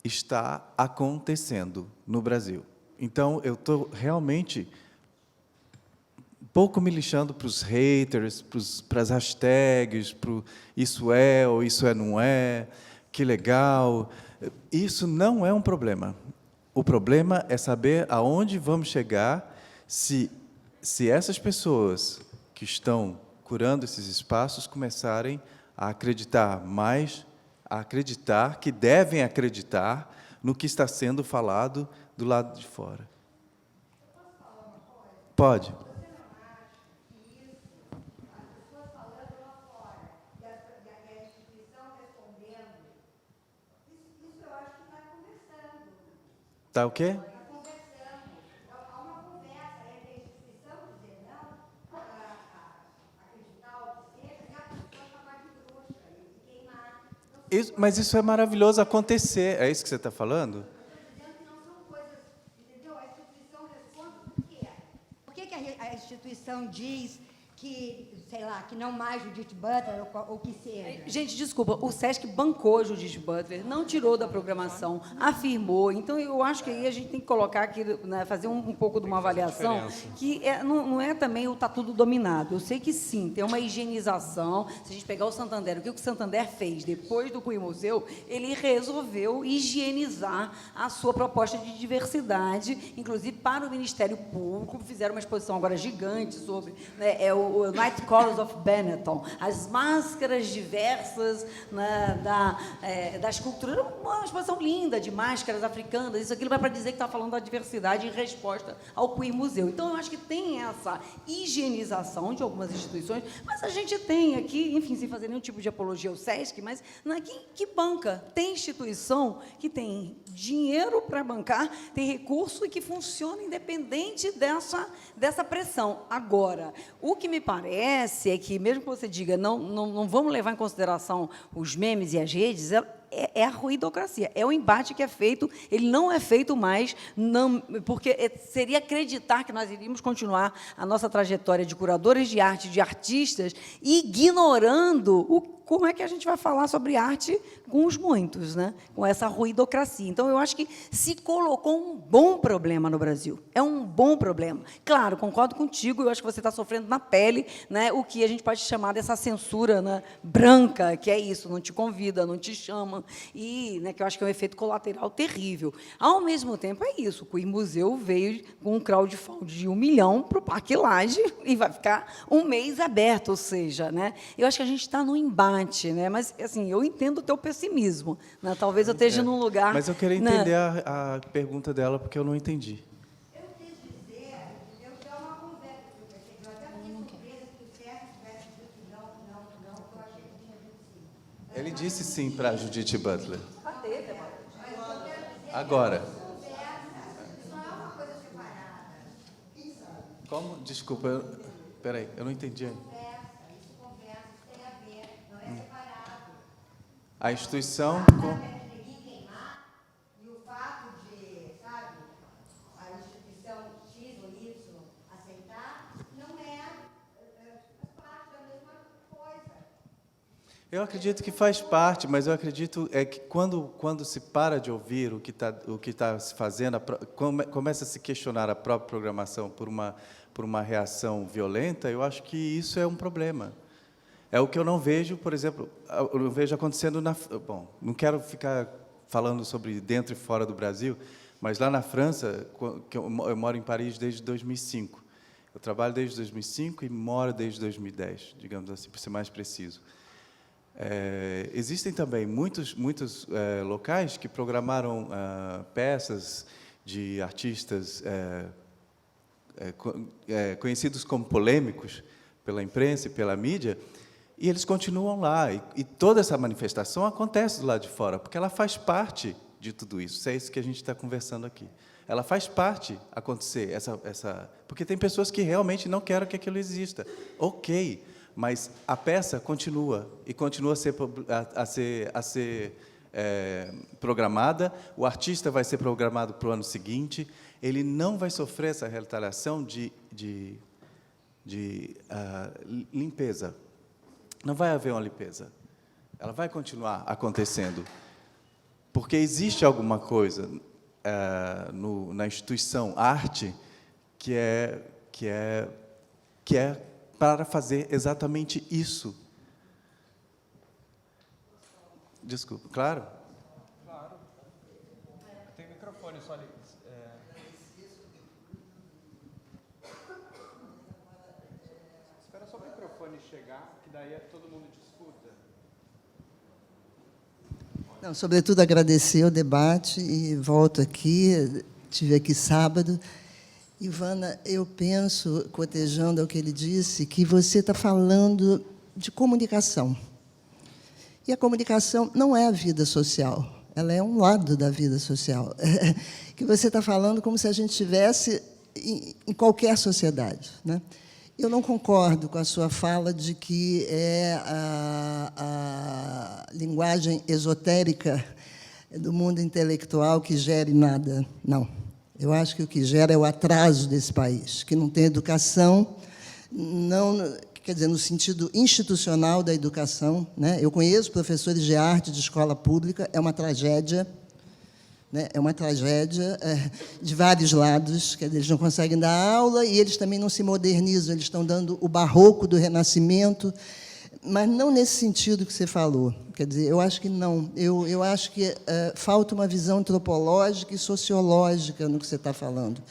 está acontecendo no Brasil. Então, eu estou realmente um pouco me lixando para os haters, para as hashtags, para isso é ou isso é não é, que legal. Isso não é um problema. O problema é saber aonde vamos chegar se essas pessoas que estão curando esses espaços começarem a acreditar mais, a acreditar que devem acreditar no que está sendo falado do lado de fora. Pode. Tá o quê? Mas isso é maravilhoso acontecer. É isso que você está falando? Por que a instituição diz que, sei lá, que não mais Judith Butler ou que seja? Gente, desculpa, o Sesc bancou Judith Butler, não tirou da programação, afirmou. Então, eu acho que aí a gente tem que colocar aqui, né, fazer um pouco de uma avaliação, que não é também o está tudo dominado. Eu sei que sim, tem uma higienização. Se a gente pegar o Santander, o que o Santander fez depois do Queer Museu, ele resolveu higienizar a sua proposta de diversidade, inclusive para o Ministério Público, fizeram uma exposição agora gigante sobre, né, o Night Colors of Benetton, as máscaras diversas, né, da escultura, uma exposição linda de máscaras africanas, isso aquilo vai para dizer que está falando da diversidade em resposta ao Queer Museu. Então, eu acho que tem essa higienização de algumas instituições, mas a gente tem aqui, enfim, sem fazer nenhum tipo de apologia ao Sesc, mas que banca, tem instituição que tem dinheiro para bancar, tem recurso e que funciona independente dessa pressão. Agora, o que me parece é que, mesmo que você diga não vamos levar em consideração os memes e as redes, é a ruidocracia, é o embate que é feito, ele não é feito mais, não, porque seria acreditar que nós iríamos continuar a nossa trajetória de curadores de arte, de artistas, ignorando como é que a gente vai falar sobre arte com os muitos, né? Com essa ruidocracia. Então, eu acho que se colocou um bom problema no Brasil. É um bom problema. Claro, concordo contigo, eu acho que você está sofrendo na pele, né, o que a gente pode chamar dessa censura, né, branca, que é isso, não te convida, não te chama, e, né, que eu acho que é um efeito colateral terrível. Ao mesmo tempo, é isso, o Queer Museu veio com um crowdfunding de 1 milhão para o Parque Lage e vai ficar um mês aberto, ou seja, né, eu acho que a gente está no embate, né? Mas, assim, eu entendo o teu pessimismo, né? Talvez eu esteja num lugar... Mas eu queria entender a pergunta dela, porque eu não entendi. Eu quis dizer, eu tenho uma conversa, eu até fiquei surpresa que o Sérgio tivesse dito não, eu achei que tinha dito sim. Ele disse sim para a Judith Butler. Agora. Agora. Isso não é uma coisa separada. Como? Desculpa, peraí, eu não entendi ainda. A instituição... E o fato de, sabe, a instituição X ou Y aceitar, não parte da mesma coisa. Eu acredito que faz parte, mas eu acredito que quando se para de ouvir o que está se fazendo, começa a se questionar a própria programação por uma reação violenta, eu acho que isso é um problema. É o que eu não vejo, por exemplo, eu não vejo acontecendo na... Bom, não quero ficar falando sobre dentro e fora do Brasil, mas lá na França, que eu moro em Paris desde 2005. Eu trabalho desde 2005 e moro desde 2010, digamos assim, para ser mais preciso. Existem também muitos locais que programaram peças de artistas conhecidos como polêmicos pela imprensa e pela mídia, e eles continuam lá. E toda essa manifestação acontece do lado de fora, porque ela faz parte de tudo isso. É isso que a gente está conversando aqui. Ela faz parte acontecer, porque tem pessoas que realmente não querem que aquilo exista. Ok, mas a peça continua, e continua a ser programada, o artista vai ser programado para o ano seguinte, ele não vai sofrer essa retaliação de limpeza. Não vai haver uma limpeza. Ela vai continuar acontecendo. Porque existe alguma coisa na instituição arte que é para fazer exatamente isso. Desculpa, claro? Claro. Tem microfone só ali. Espera só o microfone chegar, que daí todo mundo te escuta. Não, sobretudo agradecer o debate e volto aqui, estive aqui sábado. Ivana, eu penso, cotejando ao que ele disse, que você está falando de comunicação. E a comunicação não é a vida social, ela é um lado da vida social. Que você está falando como se a gente estivesse em qualquer sociedade, né? Eu não concordo com a sua fala de que é a linguagem esotérica do mundo intelectual que gere nada. Não. Eu acho que o que gera é o atraso desse país, que não tem educação, não, quer dizer, no sentido institucional da educação, né? Eu conheço professores de arte de escola pública, é uma tragédia, né? É uma tragédia de vários lados, quer dizer, eles não conseguem dar aula e eles também não se modernizam, eles estão dando o barroco do Renascimento, mas não nesse sentido que você falou. Quer dizer, eu acho que não. Eu acho que falta uma visão antropológica e sociológica no que você está falando.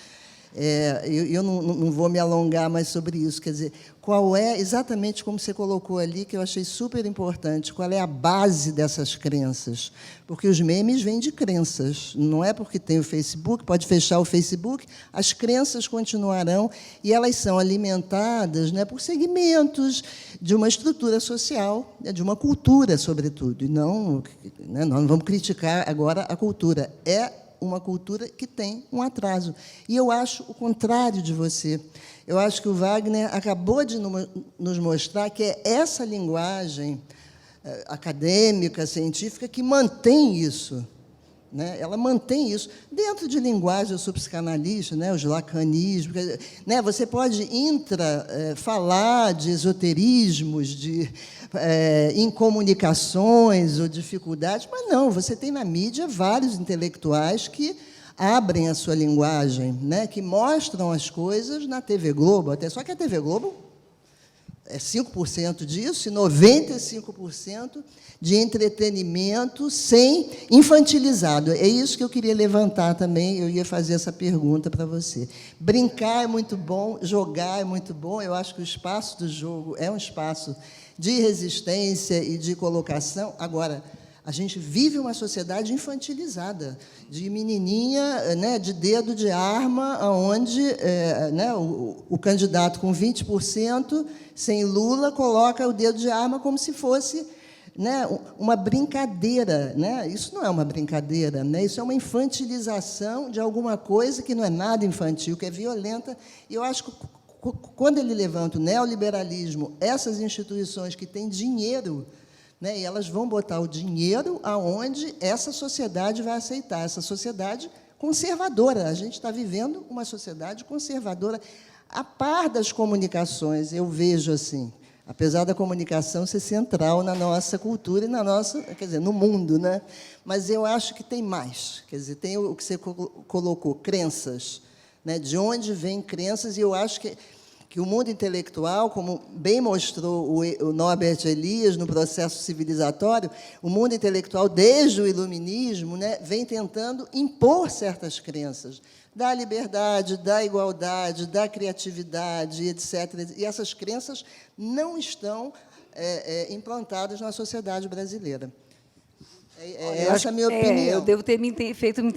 Eu não vou me alongar mais sobre isso. Quer dizer, qual é, exatamente como você colocou ali, que eu achei super importante, qual é a base dessas crenças? Porque os memes vêm de crenças, não é porque tem o Facebook, pode fechar o Facebook, as crenças continuarão e elas são alimentadas, né, por segmentos de uma estrutura social, de uma cultura, sobretudo. E não, né, nós não vamos criticar agora a cultura. É uma cultura que tem um atraso. E eu acho o contrário de você. Eu acho que o Wagner acabou de nos mostrar que é essa linguagem acadêmica, científica, que mantém isso. Né? Ela mantém isso dentro de linguagem. Eu sou psicanalista, né? Os lacanismos. Né? Você pode falar de esoterismos, de incomunicações ou dificuldades, mas não, você tem na mídia vários intelectuais que abrem a sua linguagem, né? Que mostram as coisas na TV Globo, até só que a TV Globo é 5% disso e 95% de entretenimento sem infantilizado. É isso que eu queria levantar também, eu ia fazer essa pergunta para você. Brincar é muito bom, jogar é muito bom, eu acho que o espaço do jogo é um espaço de resistência e de colocação. Agora, a gente vive uma sociedade infantilizada, de menininha, né, de dedo de arma, onde né, o candidato com 20%, sem Lula, coloca o dedo de arma como se fosse, né, uma brincadeira. Né? Isso não é uma brincadeira, né? Isso é uma infantilização de alguma coisa que não é nada infantil, que é violenta. E eu acho que, quando ele levanta o neoliberalismo, essas instituições que têm dinheiro, né, e elas vão botar o dinheiro aonde essa sociedade vai aceitar, essa sociedade conservadora. A gente está vivendo uma sociedade conservadora, a par das comunicações. Eu vejo assim, apesar da comunicação ser central na nossa cultura e na nossa, quer dizer, no mundo, né? Mas eu acho que tem mais. Quer dizer, tem o que você colocou, crenças, né? De onde vêm crenças, e eu acho que o mundo intelectual, como bem mostrou o Norbert Elias no processo civilizatório, o mundo intelectual, desde o iluminismo, né, vem tentando impor certas crenças da liberdade, da igualdade, da criatividade, etc. E essas crenças não estão implantadas na sociedade brasileira. Essa é a minha opinião. Eu devo ter feito me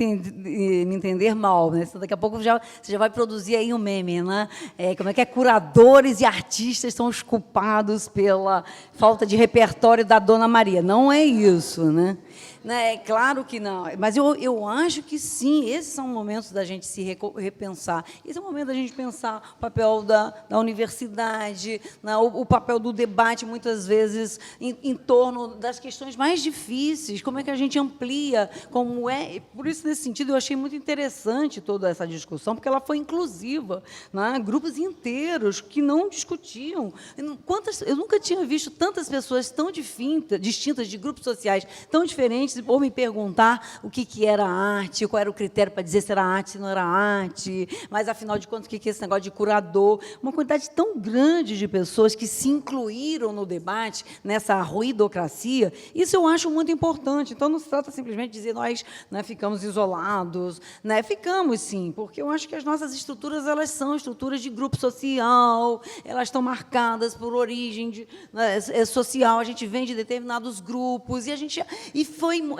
entender mal, né? Daqui a pouco você já vai produzir aí um meme, né? Como é que curadores e artistas são os culpados pela falta de repertório da Dona Maria? Não é isso, né? É claro que não, mas eu acho que sim, esses são momentos da gente se repensar. Esse é o momento da gente pensar o papel da universidade, né, o papel do debate, muitas vezes, em torno das questões mais difíceis, como é que a gente amplia, como é. Por isso, nesse sentido, eu achei muito interessante toda essa discussão, porque ela foi inclusiva, né, grupos inteiros que não discutiam. Eu nunca tinha visto tantas pessoas tão distintas, de grupos sociais tão diferentes, ou me perguntar o que era arte, qual era o critério para dizer se era arte, se não era arte, mas, afinal de contas, o que é esse negócio de curador. Uma quantidade tão grande de pessoas que se incluíram no debate, nessa ruidocracia, isso eu acho muito importante. Então, não se trata simplesmente de dizer nós, né, ficamos isolados. Né? Ficamos, sim, porque eu acho que as nossas estruturas, elas são estruturas de grupo social, elas estão marcadas por origem social, a gente vem de determinados grupos,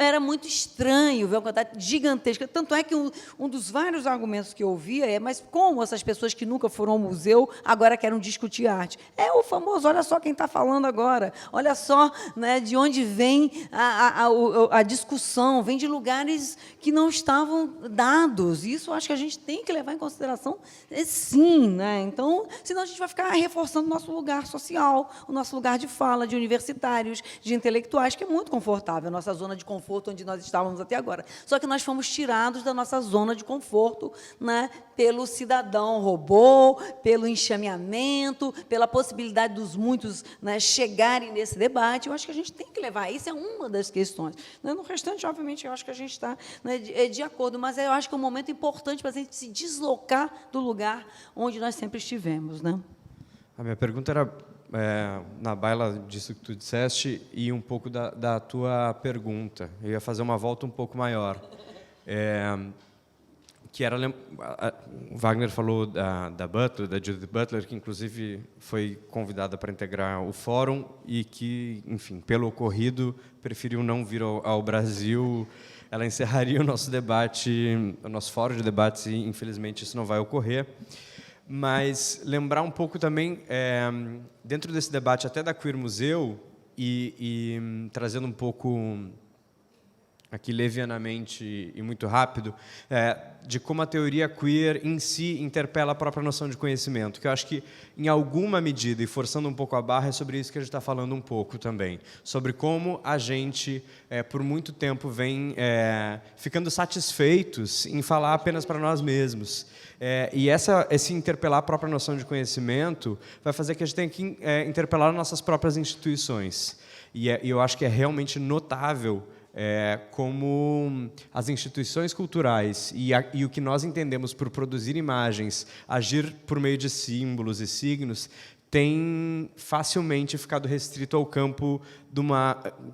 era muito estranho ver uma quantidade gigantesca. Tanto é que um dos vários argumentos que eu ouvia mas como essas pessoas que nunca foram ao museu agora querem discutir arte? É o famoso, olha só quem está falando agora, olha só, né, de onde vem a discussão, vem de lugares que não estavam dados. Isso eu acho que a gente tem que levar em consideração, sim. Né? Então, senão a gente vai ficar reforçando o nosso lugar social, o nosso lugar de fala, de universitários, de intelectuais, que é muito confortável, a nossa zona de conforto onde nós estávamos até agora. Só que nós fomos tirados da nossa zona de conforto, né, pelo cidadão robô, pelo enxameamento, pela possibilidade dos muitos, né, chegarem nesse debate. Eu acho que a gente tem que levar. Isso é uma das questões. No restante, obviamente, eu acho que a gente está, né, de acordo, mas eu acho que é um momento importante para a gente se deslocar do lugar onde nós sempre estivemos. Né? A minha pergunta era, na baila disso que tu disseste, e um pouco da tua pergunta. Eu ia fazer uma volta um pouco maior. Que era, o Wagner falou da Butler, da Judith Butler, que, inclusive, foi convidada para integrar o fórum e que, enfim, pelo ocorrido, preferiu não vir ao Brasil. Ela encerraria o nosso debate, o nosso fórum de debates, e, infelizmente, isso não vai ocorrer. Mas lembrar um pouco também, dentro desse debate até da Queer Museu, e trazendo um pouco aqui levianamente e muito rápido, de como a teoria queer em si interpela a própria noção de conhecimento, que eu acho que, em alguma medida, e forçando um pouco a barra, é sobre isso que a gente está falando um pouco também, sobre como a gente, por muito tempo, vem ficando satisfeitos em falar apenas para nós mesmos. E esse interpelar a própria noção de conhecimento vai fazer que a gente tenha que interpelar nossas próprias instituições. E eu acho que é realmente notável como as instituições culturais e o que nós entendemos por produzir imagens, agir por meio de símbolos e signos, tem facilmente ficado restrito ao campo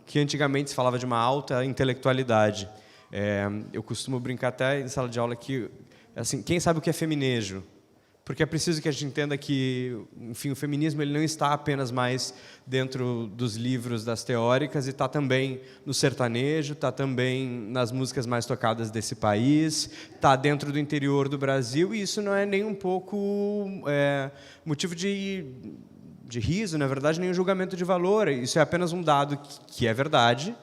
que antigamente se falava de uma alta intelectualidade. Eu costumo brincar até em sala de aula que, assim, quem sabe o que é feminejo? Porque é preciso que a gente entenda que, enfim, o feminismo ele não está apenas mais dentro dos livros das teóricas, e está também no sertanejo, está também nas músicas mais tocadas desse país, está dentro do interior do Brasil, e isso não é nem um pouco motivo de riso, na verdade, nem um julgamento de valor. Isso é apenas um dado que é verdade,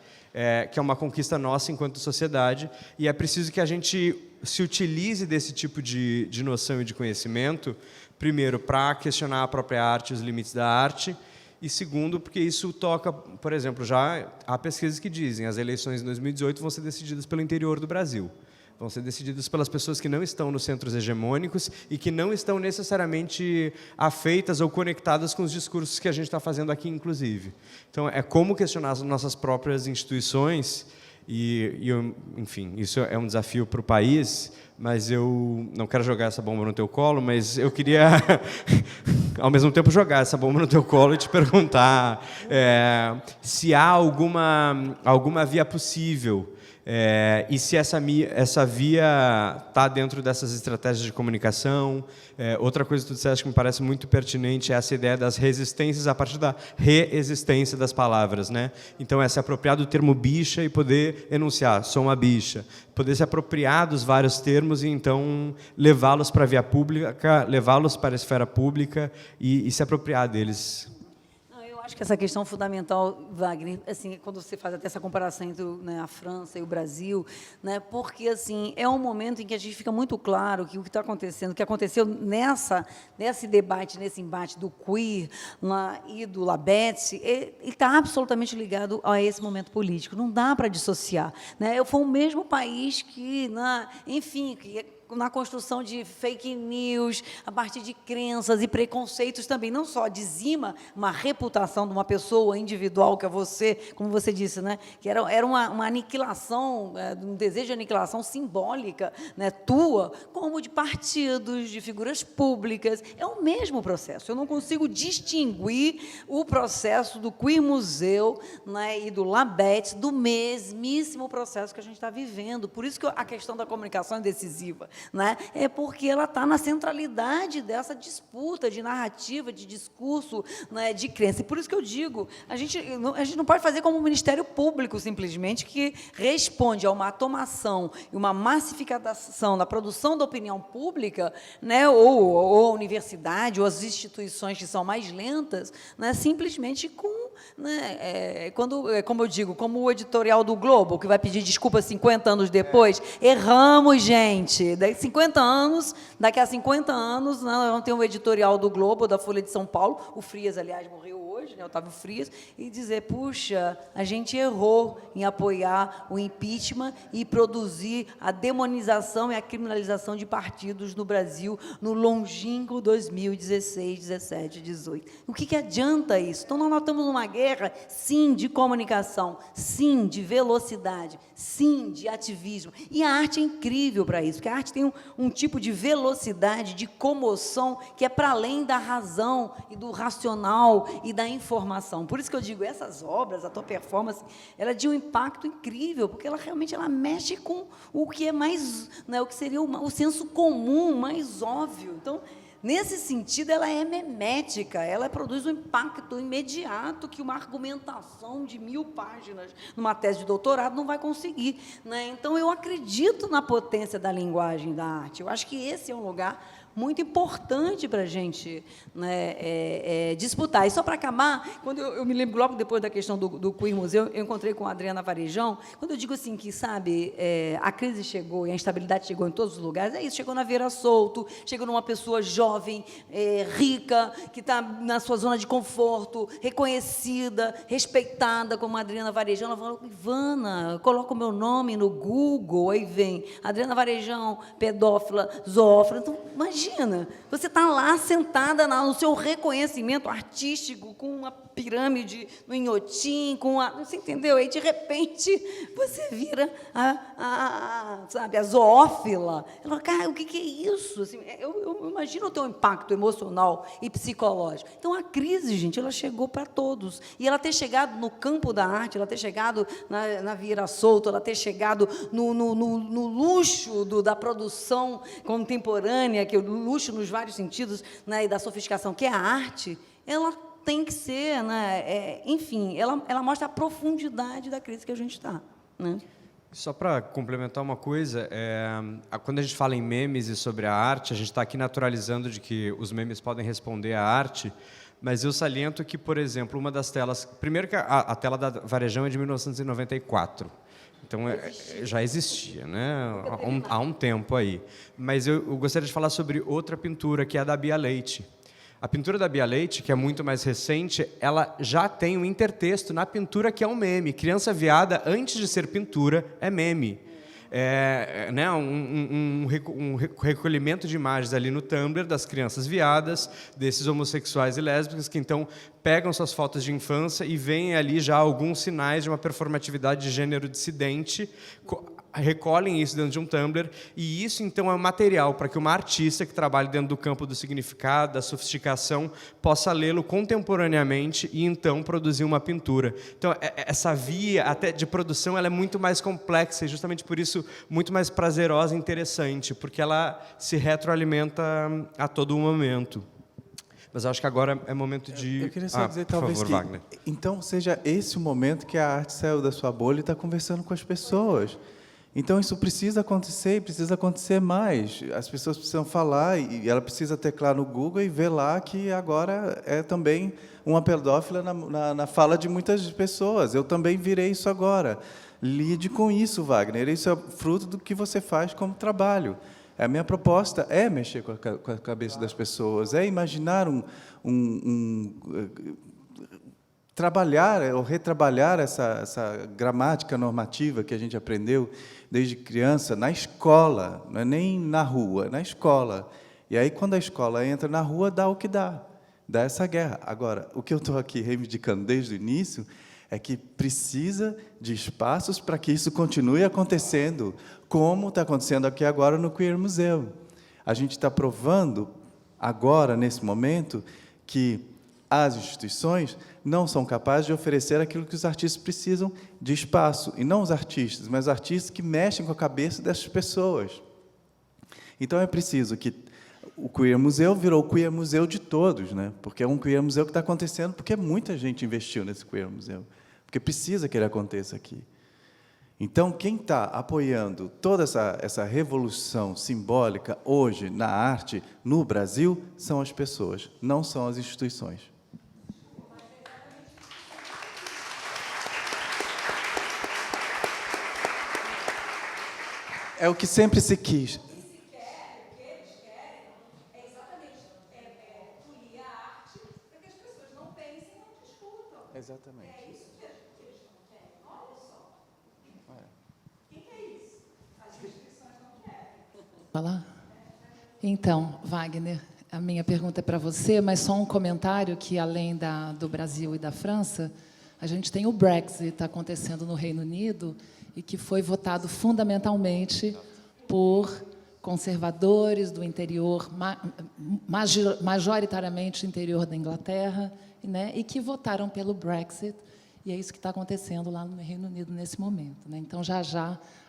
que é uma conquista nossa enquanto sociedade, e é preciso que a gente se utilize desse tipo de noção e de conhecimento, primeiro, para questionar a própria arte e os limites da arte, e segundo, porque isso toca, por exemplo, já há pesquisas que dizem que as eleições de 2018 vão ser decididas pelo interior do Brasil, vão ser decididas pelas pessoas que não estão nos centros hegemônicos e que não estão necessariamente afeitas ou conectadas com os discursos que a gente está fazendo aqui, inclusive. Então, é como questionar as nossas próprias instituições. Enfim, isso é um desafio para o país, mas eu não quero jogar essa bomba no teu colo, mas eu queria, ao mesmo tempo, jogar essa bomba no teu colo e te perguntar se há alguma via possível, e se essa via está dentro dessas estratégias de comunicação. Outra coisa que tu disseste que me parece muito pertinente é essa ideia das resistências a partir da reexistência das palavras, né? Então, se apropriar do termo bicha e poder enunciar, sou uma bicha. Poder se apropriar dos vários termos e, então, levá-los para a via pública, levá-los para a esfera pública e se apropriar deles. Acho que essa questão fundamental, Wagner, assim, quando você faz até essa comparação entre a França e o Brasil, né, porque assim, é um momento em que a gente fica muito claro que o que está acontecendo, o que aconteceu nesse debate, nesse embate do queer e do Labette, ele está absolutamente ligado a esse momento político, não dá para dissociar. Né? Foi o mesmo país que, enfim, na construção de fake news, a partir de crenças e preconceitos também, não só dizima uma reputação de uma pessoa individual, que é você, como você disse, né, que era uma aniquilação, um desejo de aniquilação simbólica, né, tua, como de partidos, de figuras públicas. É o mesmo processo. Eu não consigo distinguir o processo do Queer Museu, né, e do Labette do mesmíssimo processo que a gente está vivendo. Por isso que a questão da comunicação é decisiva. Né? É porque ela está na centralidade dessa disputa de narrativa, de discurso, né, de crença. E por isso que eu digo, a gente não pode fazer como o Ministério Público, simplesmente, que responde a uma automação e uma massificação da produção da opinião pública, né, ou a universidade, ou as instituições que são mais lentas, né, simplesmente com... Né, como eu digo, como o editorial do Globo, que vai pedir desculpa 50 anos depois, erramos, gente. Daqui a 50 anos, não tem um editorial do Globo, da Folha de São Paulo, o Frias, aliás, morreu hoje, né, Otávio Frias, e dizer, puxa, a gente errou em apoiar o impeachment e produzir a demonização e a criminalização de partidos no Brasil no longínquo 2016, 17, 18. O que adianta isso? Então, nós estamos numa guerra, sim, de comunicação, sim, de velocidade, sim, de ativismo. E a arte é incrível para isso, porque a arte tem um tipo de velocidade, de comoção, que é para além da razão e do racional e da informação. Por isso que eu digo, essas obras, a tua performance, ela é de um impacto incrível, porque ela realmente mexe com o que é mais, né, o que seria o senso comum, mais óbvio. Então, nesse sentido, ela é memética, ela produz um impacto imediato que uma argumentação de 1000 páginas numa tese de doutorado não vai conseguir. Né? Então, eu acredito na potência da linguagem da arte. Eu acho que esse é um lugar muito importante para a gente, né, disputar. E só para acabar, quando eu me lembro, logo depois da questão do Queer Museu, eu encontrei com a Adriana Varejão, quando eu digo assim que, sabe, a crise chegou e a instabilidade chegou em todos os lugares, é isso, chegou na Vieira Solto, chegou numa pessoa jovem, rica, que está na sua zona de conforto, reconhecida, respeitada, como a Adriana Varejão. Ela falou: Ivana, coloca o meu nome no Google, aí vem Adriana Varejão, pedófila, zoófila. Então, imagina, você está lá sentada no seu reconhecimento artístico, com uma pirâmide no Inhotim, você entendeu? Aí, de repente, você vira sabe, a zoófila. Ela fala: cara, o que é isso? Assim, eu imagino o teu impacto emocional e psicológico. Então, a crise, gente, ela chegou para todos. E ela ter chegado no campo da arte, ela ter chegado na Vieira Solto, ela ter chegado no luxo da produção contemporânea, que é o luxo nos vários sentidos, né, e da sofisticação, que é a arte, ela tem que ser, né, enfim, ela mostra a profundidade da crise que a gente está, né? Só para complementar uma coisa, quando a gente fala em memes e sobre a arte, a gente está aqui naturalizando de que os memes podem responder à arte, mas eu saliento que, por exemplo, uma das telas... Primeiro que a tela da Varejão é de 1994, então já existia, né, há um tempo aí. Mas eu gostaria de falar sobre outra pintura, que é a da Bia Leite. A pintura da Bia Leite, que é muito mais recente, ela já tem um intertexto na pintura que é um meme. Criança viada, antes de ser pintura, é meme. Né, um recolhimento de imagens ali no Tumblr das crianças viadas, desses homossexuais e lésbicas, que então pegam suas fotos de infância e veem ali já alguns sinais de uma performatividade de gênero dissidente, recolhem isso dentro de um Tumblr, e isso, então, é um material para que uma artista que trabalhe dentro do campo do significado, da sofisticação, possa lê-lo contemporaneamente e, então, produzir uma pintura. Então, essa via até de produção ela é muito mais complexa e, justamente por isso, muito mais prazerosa e interessante, porque ela se retroalimenta a todo momento. Mas acho que agora é momento de... Eu queria só dizer, talvez, favor, que... Wagner. Então, seja esse o momento que a arte saiu da sua bolha e está conversando com as pessoas. Então, isso precisa acontecer e precisa acontecer mais. As pessoas precisam falar e ela precisa teclar no Google e ver lá que agora é também uma pedófila na fala de muitas pessoas. Eu também virei isso agora. Lide com isso, Wagner. Isso é fruto do que você faz como trabalho. A minha proposta é mexer com a cabeça das pessoas, é imaginar trabalhar ou retrabalhar essa gramática normativa que a gente aprendeu desde criança na escola, não é nem na rua, na escola. E aí, quando a escola entra na rua, dá o que dá essa guerra. Agora, o que eu estou aqui reivindicando desde o início é que precisa de espaços para que isso continue acontecendo, como está acontecendo aqui agora no Queer Museu. A gente está provando, agora, nesse momento, que as instituições não são capazes de oferecer aquilo que os artistas precisam de espaço. E não os artistas, mas os artistas que mexem com a cabeça dessas pessoas. Então, é preciso que o Queer Museu virou o Queer Museu de todos, né? Porque é um Queer Museu que está acontecendo porque muita gente investiu nesse Queer Museu, porque precisa que ele aconteça aqui. Então, quem está apoiando toda essa revolução simbólica hoje na arte, no Brasil, são as pessoas, não são as instituições. É o que sempre se quis. Exatamente. É isso que eles não querem. Olha só. O que é isso? As instituições não querem. Falar? Então, Wagner, a minha pergunta é para você, mas só um comentário que, além do Brasil e da França, a gente tem o Brexit acontecendo no Reino Unido e que foi votado fundamentalmente por conservadores do interior, majoritariamente interior da Inglaterra, né, e que votaram pelo Brexit, e é isso que está acontecendo lá no Reino Unido nesse momento, né? Então, já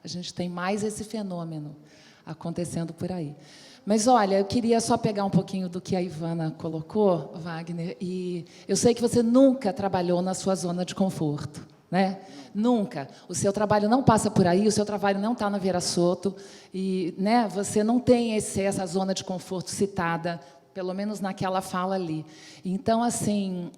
a gente tem mais esse fenômeno acontecendo por aí. Mas, olha, eu queria só pegar um pouquinho do que a Ivana colocou, Wagner, e eu sei que você nunca trabalhou na sua zona de conforto, né? Nunca. O seu trabalho não passa por aí, o seu trabalho não está na Vieira Soto, e, né, você não tem essa zona de conforto citada, pelo menos naquela fala ali. Então, assim,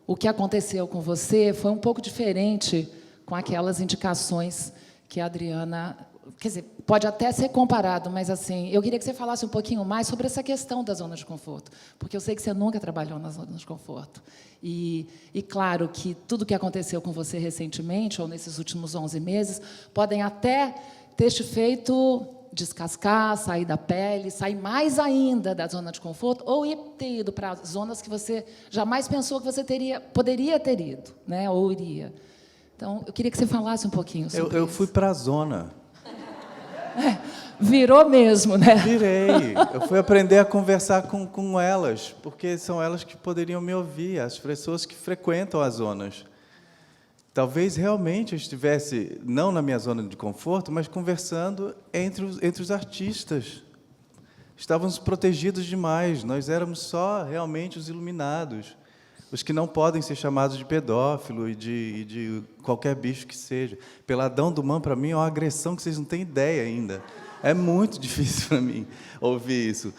o que aconteceu com você foi um pouco diferente com aquelas indicações que a Adriana... Quer dizer, pode até ser comparado, mas, assim, eu queria que você falasse um pouquinho mais sobre essa questão da zona de conforto, porque eu sei que você nunca trabalhou na zona de conforto. E claro, que tudo que aconteceu com você recentemente, ou nesses últimos 11 meses, podem até ter te feito descascar, sair da pele, sair mais ainda da zona de conforto, ou ter ido para zonas que você jamais pensou que você poderia ter ido, né? Ou iria. Então, eu queria que você falasse um pouquinho sobre Eu isso. fui para a zona. Virou mesmo, né? Virei. Eu fui aprender a conversar com elas, porque são elas que poderiam me ouvir, as pessoas que frequentam as zonas. Talvez realmente eu estivesse, não na minha zona de conforto, mas conversando entre os artistas. Estávamos protegidos demais, nós éramos só realmente os iluminados, os que não podem ser chamados de pedófilo e de qualquer bicho que seja. Peladão do Man, para mim, é uma agressão que vocês não têm ideia ainda. É muito difícil para mim ouvir isso.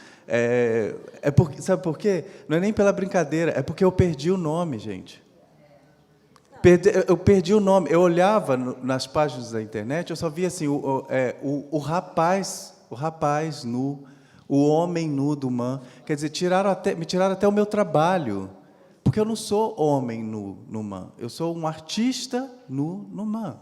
Porque, sabe por quê? Não é nem pela brincadeira, é porque eu perdi o nome, gente. Eu perdi o nome. Eu olhava nas páginas da internet, eu só via assim, o rapaz nu, o homem nu do Man. Quer dizer, me tiraram até o meu trabalho, porque eu não sou homem nu no Man. Eu sou um artista nu no Man.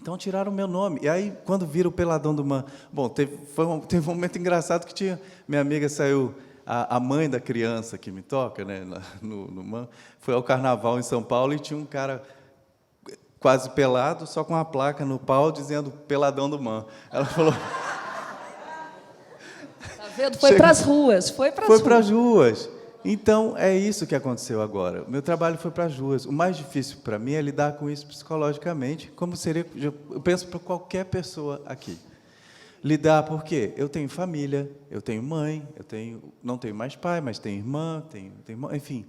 Então, tiraram o meu nome. E aí, quando viram o Peladão do Man... Bom, teve um momento engraçado que minha amiga saiu... A mãe da criança que me toca, né, no Man, foi ao carnaval em São Paulo e tinha um cara quase pelado, só com uma placa no pau dizendo Peladão do Man. Ela falou... Tá vendo? Foi para as ruas. Foi para as ruas. Então, é isso que aconteceu agora. O meu trabalho foi para as ruas. O mais difícil para mim é lidar com isso psicologicamente, como seria, eu penso, para qualquer pessoa aqui. Lidar, porque eu tenho família, eu tenho mãe, não tenho mais pai, mas tenho irmã, tenho irmão, enfim.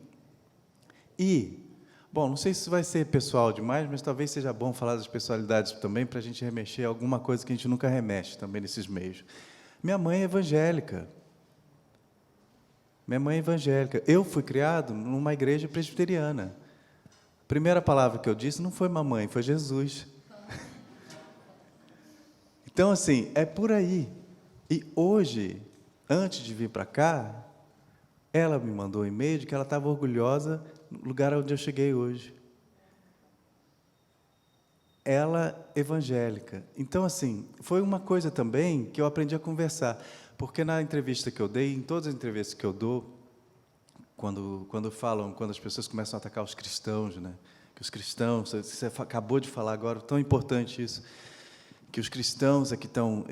E, bom, não sei se isso vai ser pessoal demais, mas talvez seja bom falar das pessoalidades também, para a gente remexer alguma coisa que a gente nunca remexe também nesses meios. Minha mãe é evangélica. Minha mãe é evangélica. Eu fui criado numa igreja presbiteriana. A primeira palavra que eu disse não foi mamãe, foi Jesus. Então, assim, é por aí. E hoje, antes de vir para cá, ela me mandou um e-mail de que ela estava orgulhosa no lugar onde eu cheguei hoje. Ela, evangélica. Então, assim, foi uma coisa também que eu aprendi a conversar. Porque na entrevista que eu dei, em todas as entrevistas que eu dou, quando as pessoas começam a atacar os cristãos, né? Que os cristãos, você acabou de falar agora, tão importante isso, que os cristãos é que estão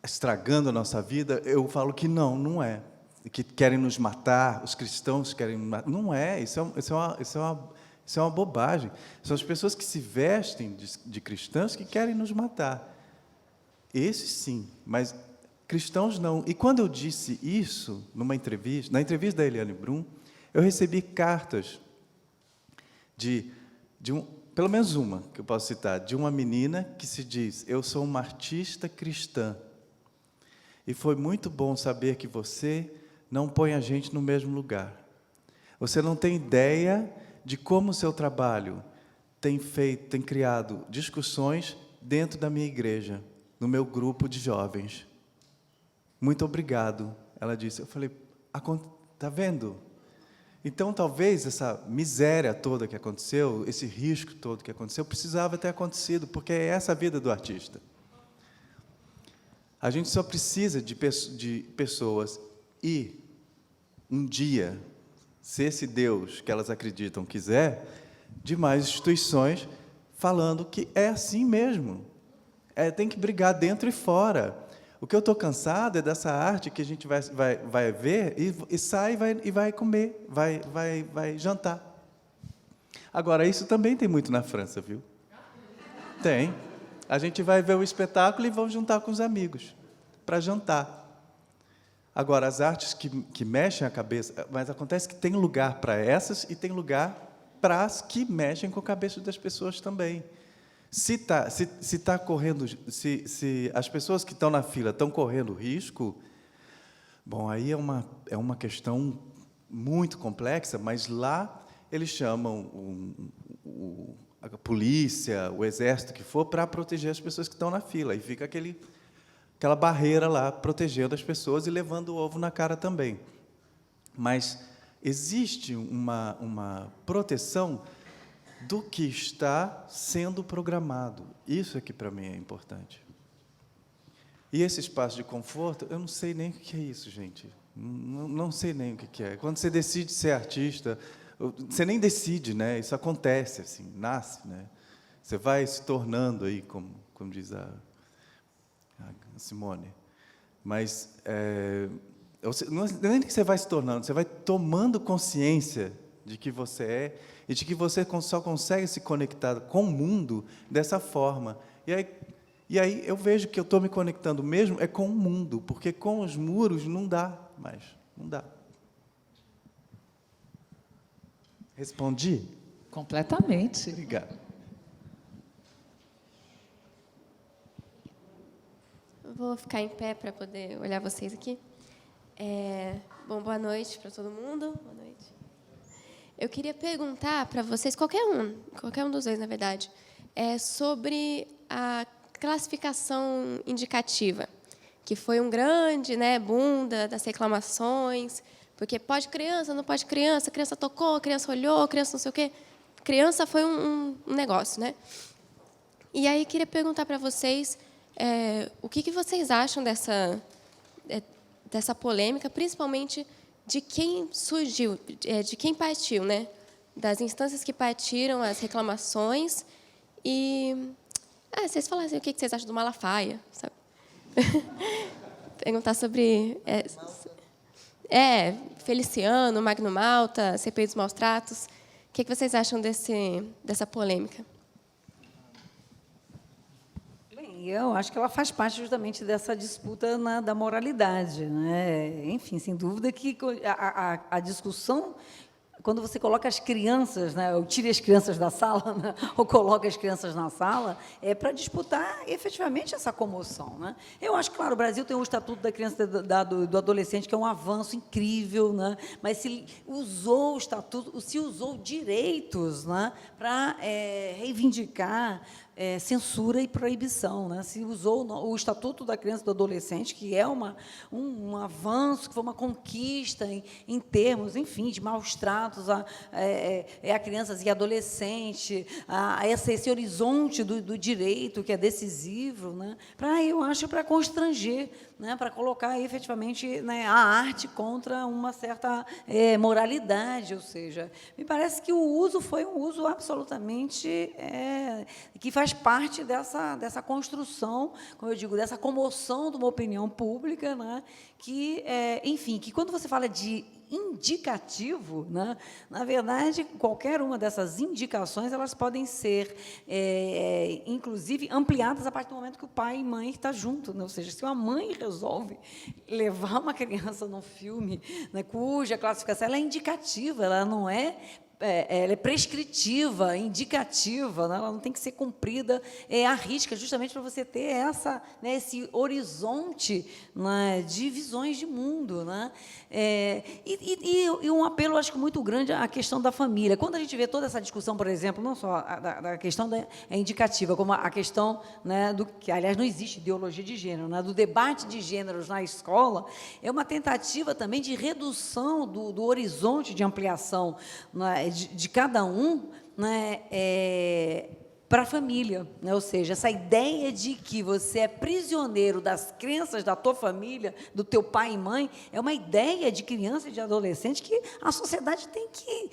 estragando a nossa vida, eu falo que não é. Que querem nos matar, os cristãos querem nos matar. Não é, isso é uma bobagem. São as pessoas que se vestem de cristãos que querem nos matar. Esses sim, mas cristãos não. E quando eu disse isso na entrevista da Eliane Brum, eu recebi cartas pelo menos uma, que eu posso citar, de uma menina que se diz, eu sou uma artista cristã. E foi muito bom saber que você não põe a gente no mesmo lugar. Você não tem ideia de como o seu trabalho tem criado discussões dentro da minha igreja, no meu grupo de jovens. Muito obrigado, ela disse. Eu falei, está vendo? Então, talvez essa miséria toda que aconteceu, esse risco todo que aconteceu, precisava ter acontecido, porque é essa a vida do artista. A gente só precisa de pessoas e, um dia, se esse Deus que elas acreditam quiser, de mais instituições falando que é assim mesmo. Tem que brigar dentro e fora. O que eu estou cansado é dessa arte que a gente vai ver e sai e vai comer, vai jantar. Agora, isso também tem muito na França, viu? Tem. A gente vai ver o espetáculo e vamos juntar com os amigos para jantar. Agora, as artes que mexem a cabeça, mas acontece que tem lugar para essas e tem lugar praz que mexem com a cabeça das pessoas também. Se as pessoas que estão na fila estão correndo risco, bom, aí é uma questão muito complexa, mas lá eles chamam a polícia, o exército que for, para proteger as pessoas que estão na fila. E fica aquela barreira lá, protegendo as pessoas e levando o ovo na cara também. Mas existe uma proteção do que está sendo programado. Isso é que, para mim, é importante. E esse espaço de conforto, eu não sei nem o que é isso, gente. Não sei nem o que é. Quando você decide ser artista, você nem decide, né? Isso acontece, assim, nasce, né? Você vai se tornando aí, como diz a Simone. Mas não é nem que você vai se tornando, você vai tomando consciência de que você é e de que você só consegue se conectar com o mundo dessa forma. E aí eu vejo que eu estou me conectando mesmo com o mundo, porque com os muros não dá mais, não dá. Respondi? Completamente. Obrigado. Vou ficar em pé para poder olhar vocês aqui. Bom, boa noite para todo mundo. Boa noite. Eu queria perguntar para vocês, qualquer um dos dois, na verdade, sobre a classificação indicativa, que foi um grande, né, boom das reclamações, porque pode criança, não pode criança, criança tocou, criança olhou, criança não sei o quê. Criança foi um negócio, né? E aí queria perguntar para vocês o que vocês acham dessa polêmica, principalmente de quem surgiu, de quem partiu, né? Das instâncias que partiram as reclamações e vocês falassem o que vocês acham do Malafaia, sabe? Perguntar sobre Feliciano, Magno Malta, CPI dos Maus Tratos. O que vocês acham dessa polêmica? Eu acho que ela faz parte justamente dessa disputa da moralidade, né? Enfim, sem dúvida que a discussão, quando você coloca as crianças, né, ou tira as crianças da sala, né, ou coloca as crianças na sala, é para disputar efetivamente essa comoção, né? Eu acho, claro, o Brasil tem o Estatuto da Criança e do Adolescente, que é um avanço incrível, né? Mas se usou o Estatuto, se usou direitos, né, para reivindicar censura e proibição, né? Se usou o Estatuto da Criança e do Adolescente, que é um avanço, que foi uma conquista em termos, enfim, de maus tratos a crianças e adolescentes, a esse horizonte do direito que é decisivo, né? Eu acho, para constranger, né? Para colocar efetivamente, né, a arte contra uma certa moralidade, ou seja, me parece que o uso foi um uso absolutamente que faz parte dessa construção, como eu digo, dessa comoção de uma opinião pública, né, que, enfim, que quando você fala de indicativo, né, na verdade, qualquer uma dessas indicações elas podem ser, inclusive, ampliadas a partir do momento que o pai e mãe estão juntos, né? Ou seja, se uma mãe resolve levar uma criança num filme, né, cuja classificação ela é indicativa, ela não ela é prescritiva, indicativa, né? Ela não tem que ser cumprida à risca, justamente para você ter esse horizonte, né, de visões de mundo, né? E um apelo, acho que muito grande, à questão da família. Quando a gente vê toda essa discussão, por exemplo, não só da questão indicativa, como a questão, né, do que, aliás, não existe ideologia de gênero, né, do debate de gêneros na escola, é uma tentativa também de redução do horizonte de ampliação, né, de cada um, né, para a família, né? Ou seja, essa ideia de que você é prisioneiro das crenças da tua família, do teu pai e mãe, é uma ideia de criança e de adolescente que a sociedade tem que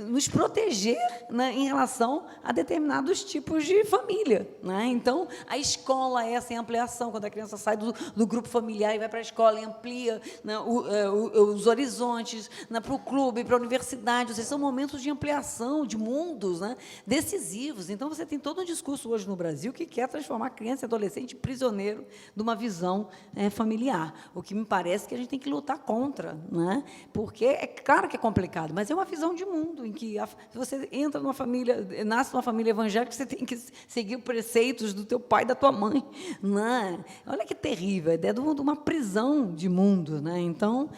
nos proteger, né, em relação a determinados tipos de família, né? Então, a escola é essa ampliação, quando a criança sai do grupo familiar e vai para a escola e amplia, né, os horizontes, né, para o clube, para a universidade, ou seja, são momentos de ampliação de mundos, né, decisivos, positivos. Então, você tem todo um discurso hoje no Brasil que quer transformar criança e adolescente em prisioneiro de uma visão familiar, o que me parece que a gente tem que lutar contra, né? Porque é claro que é complicado, mas é uma visão de mundo em que se você entra numa família, nasce numa família evangélica, você tem que seguir os preceitos do teu pai e da tua mãe, né? Olha que terrível, a ideia de uma prisão de mundo, né? Então,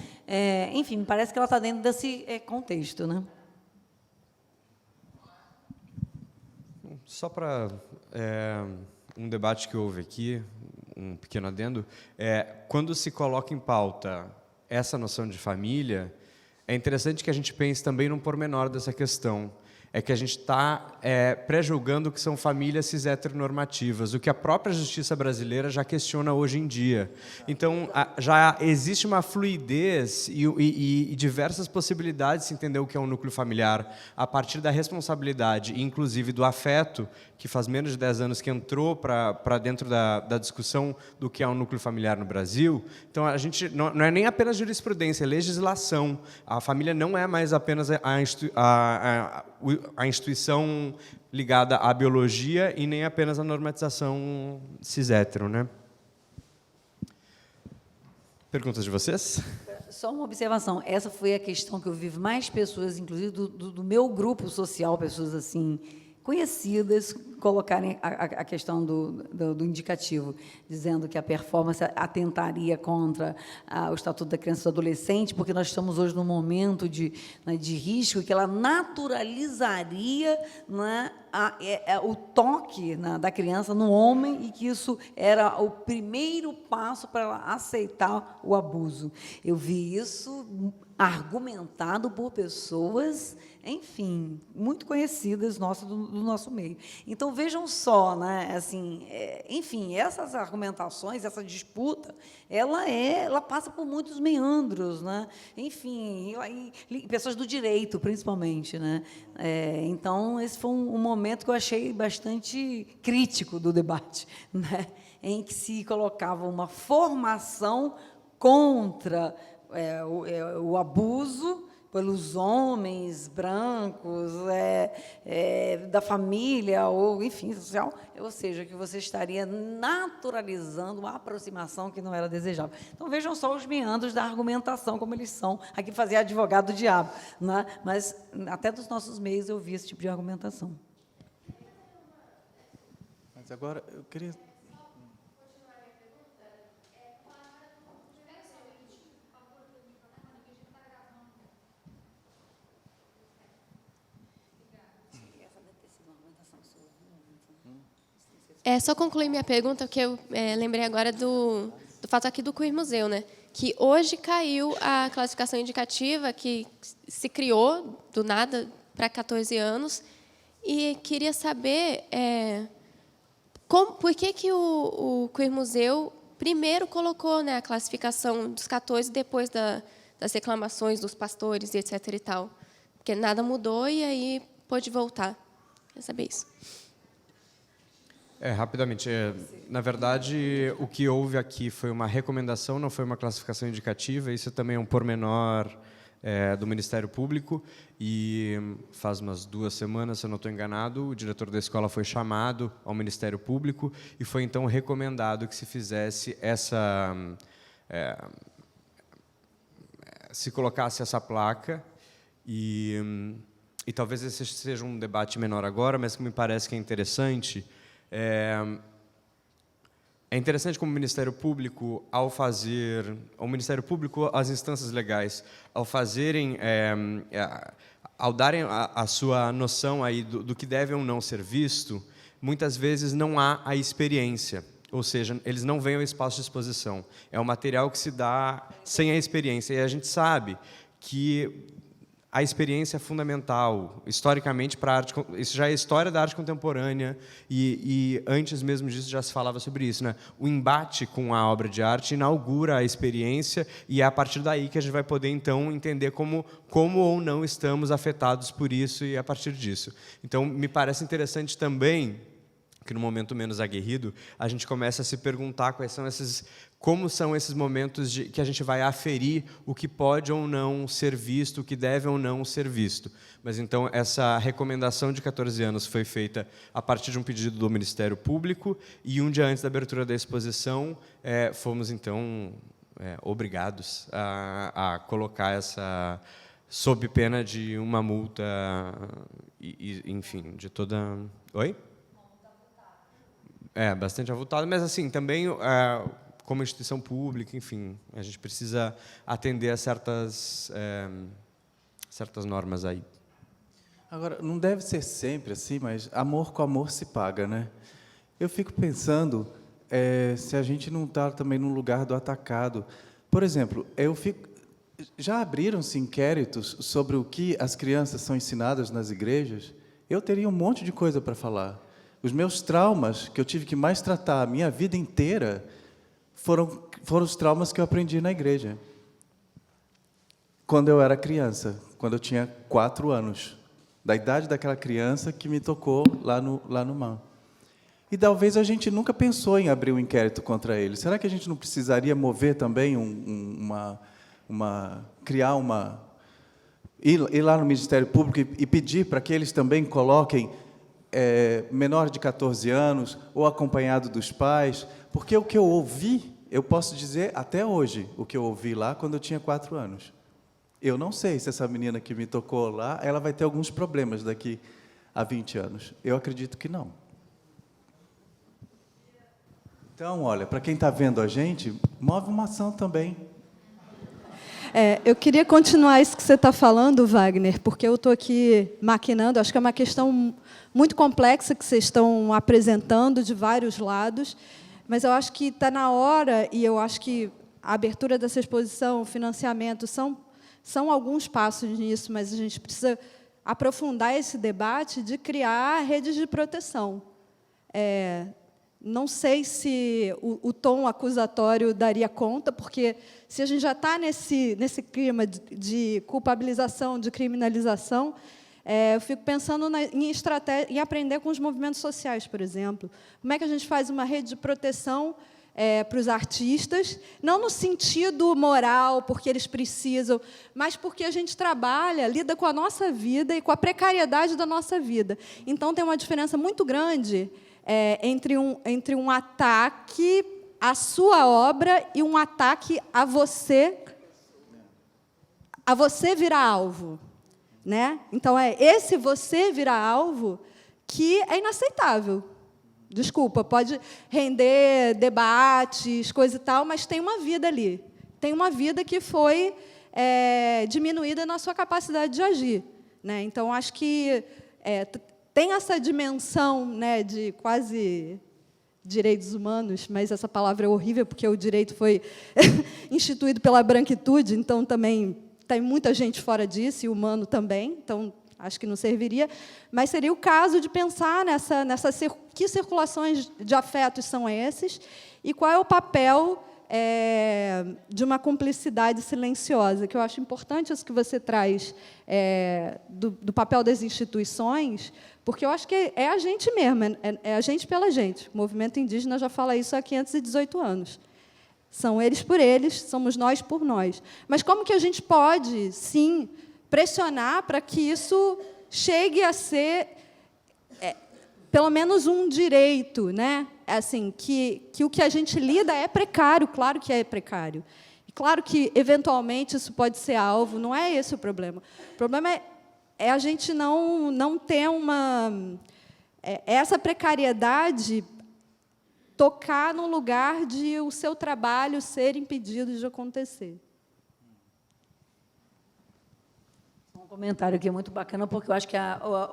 enfim, me parece que ela está dentro desse contexto, né? Só para um debate que houve aqui, um pequeno adendo, quando se coloca em pauta essa noção de família, é interessante que a gente pense também num pormenor dessa questão. É que a gente está pré-julgando que são famílias cis-heteronormativas, o que a própria justiça brasileira já questiona hoje em dia. Então, já existe uma fluidez e diversas possibilidades de se entender o que é um núcleo familiar a partir da responsabilidade, inclusive do afeto, que faz menos de 10 anos que entrou para dentro da discussão do que é um núcleo familiar no Brasil. Então, a gente não é nem apenas jurisprudência, é legislação. A família não é mais apenas a instituição ligada à biologia e nem apenas à normatização cis-hétero, né? Perguntas de vocês? Só uma observação. Essa foi a questão que eu vi mais pessoas, inclusive do meu grupo social, pessoas assim conhecidas, colocarem a questão do indicativo, dizendo que a performance atentaria contra o Estatuto da Criança e do Adolescente, porque nós estamos hoje num momento de risco, que ela naturalizaria, né, o toque da criança no homem e que isso era o primeiro passo para ela aceitar o abuso. Eu vi isso argumentado por pessoas, enfim, muito conhecidas do nosso meio. Então, vejam só, né, assim, enfim, essas argumentações, essa disputa, ela passa por muitos meandros, né? Enfim, e pessoas do direito, principalmente, né? Então, esse foi um momento que eu achei bastante crítico do debate, né? Em que se colocava uma formação contra o abuso pelos homens brancos, da família, ou, enfim, social, ou seja, que você estaria naturalizando uma aproximação que não era desejável. Então, vejam só os meandros da argumentação, como eles são. Aqui fazia advogado do diabo, né? Mas até dos nossos meios eu vi esse tipo de argumentação. Mas agora, eu queria... Só concluir minha pergunta, porque eu lembrei agora do fato aqui do Queer Museu, né? Que hoje caiu a classificação indicativa que se criou do nada para 14 anos, e queria saber por que o Queer Museu primeiro colocou, né, a classificação dos 14 depois das reclamações dos pastores e etc. e tal. Porque nada mudou e aí pôde voltar. Quer saber isso? Rapidamente, na verdade, o que houve aqui foi uma recomendação, não foi uma classificação indicativa. Isso também é um pormenor do Ministério Público, e faz umas 2 semanas, se eu não estou enganado, o diretor da escola foi chamado ao Ministério Público e foi, então, recomendado que se fizesse se colocasse essa placa, e talvez esse seja um debate menor agora, mas que me parece que é interessante. É interessante como o Ministério Público, as instâncias legais, ao fazerem, ao darem a sua noção aí do que deve ou não ser visto, muitas vezes não há a experiência, ou seja, eles não vêm ao espaço de exposição. É um material que se dá sem a experiência, e a gente sabe que a experiência é fundamental, historicamente, para a arte. Isso já é história da arte contemporânea, e antes mesmo disso já se falava sobre isso, né? O embate com a obra de arte inaugura a experiência, e é a partir daí que a gente vai poder, então, entender como ou não estamos afetados por isso, e a partir disso. Então, me parece interessante também que no momento menos aguerrido, a gente começa a se perguntar como são esses momentos que a gente vai aferir o que pode ou não ser visto, o que deve ou não ser visto. Mas, então, essa recomendação de 14 anos foi feita a partir de um pedido do Ministério Público, e um dia antes da abertura da exposição, fomos, então, obrigados a colocar essa, sob pena de uma multa, enfim, de toda... Oi? Bastante avultado, mas assim, também, como instituição pública, enfim, a gente precisa atender a certas normas aí. Agora, não deve ser sempre assim, mas amor com amor se paga, né? Eu fico pensando se a gente não está também no lugar do atacado. Por exemplo, já abriram-se inquéritos sobre o que as crianças são ensinadas nas igrejas? Eu teria um monte de coisa para falar. Os meus traumas, que eu tive que mais tratar a minha vida inteira, foram os traumas que eu aprendi na igreja. Quando eu era criança, quando eu tinha 4 anos. Da idade daquela criança que me tocou lá no MAN. E talvez a gente nunca pensou em abrir um inquérito contra eles. Será que a gente não precisaria mover também ir lá no Ministério Público e pedir para que eles também coloquem menor de 14 anos, ou acompanhado dos pais, porque o que eu ouvi, eu posso dizer até hoje, o que eu ouvi lá quando eu tinha 4 anos. Eu não sei se essa menina que me tocou lá, ela vai ter alguns problemas daqui a 20 anos. Eu acredito que não. Então, olha, para quem está vendo a gente, move uma ação também. Eu queria continuar isso que você está falando, Wagner, porque eu estou aqui maquinando, acho que é uma questão muito complexa que vocês estão apresentando de vários lados, mas eu acho que está na hora, e eu acho que a abertura dessa exposição, o financiamento, são alguns passos nisso, mas a gente precisa aprofundar esse debate de criar redes de proteção. Não sei se o tom acusatório daria conta, porque se a gente já está nesse clima de culpabilização, de criminalização, eu fico pensando em estratégia, em aprender com os movimentos sociais, por exemplo. Como é que a gente faz uma rede de proteção para os artistas, não no sentido moral, porque eles precisam, mas porque a gente trabalha, lida com a nossa vida e com a precariedade da nossa vida. Então, tem uma diferença muito grande entre um ataque à sua obra e um ataque a você virar alvo. Né? Então, esse você virar alvo que é inaceitável. Desculpa, pode render debates, coisa e tal, mas tem uma vida ali. Tem uma vida que foi diminuída na sua capacidade de agir. Né? Então, acho que tem essa dimensão, né, de quase direitos humanos, mas essa palavra é horrível, porque o direito foi instituído pela branquitude, então também tem muita gente fora disso, e humano também, então acho que não serviria, mas seria o caso de pensar que circulações de afetos são esses, e qual é o papel de uma cumplicidade silenciosa, que eu acho importante isso que você traz, do papel das instituições, porque eu acho que é a gente mesmo, é a gente pela gente. O movimento indígena já fala isso há 518 anos. São eles por eles, somos nós por nós. Mas como que a gente pode, sim, pressionar para que isso chegue a ser, pelo menos, um direito, né? Assim, que o que a gente lida é precário, claro que é precário. E claro que, eventualmente, isso pode ser alvo, não é esse o problema. O problema é a gente não ter essa precariedade tocar no lugar de o seu trabalho ser impedido de acontecer. Um comentário aqui muito bacana, porque eu acho que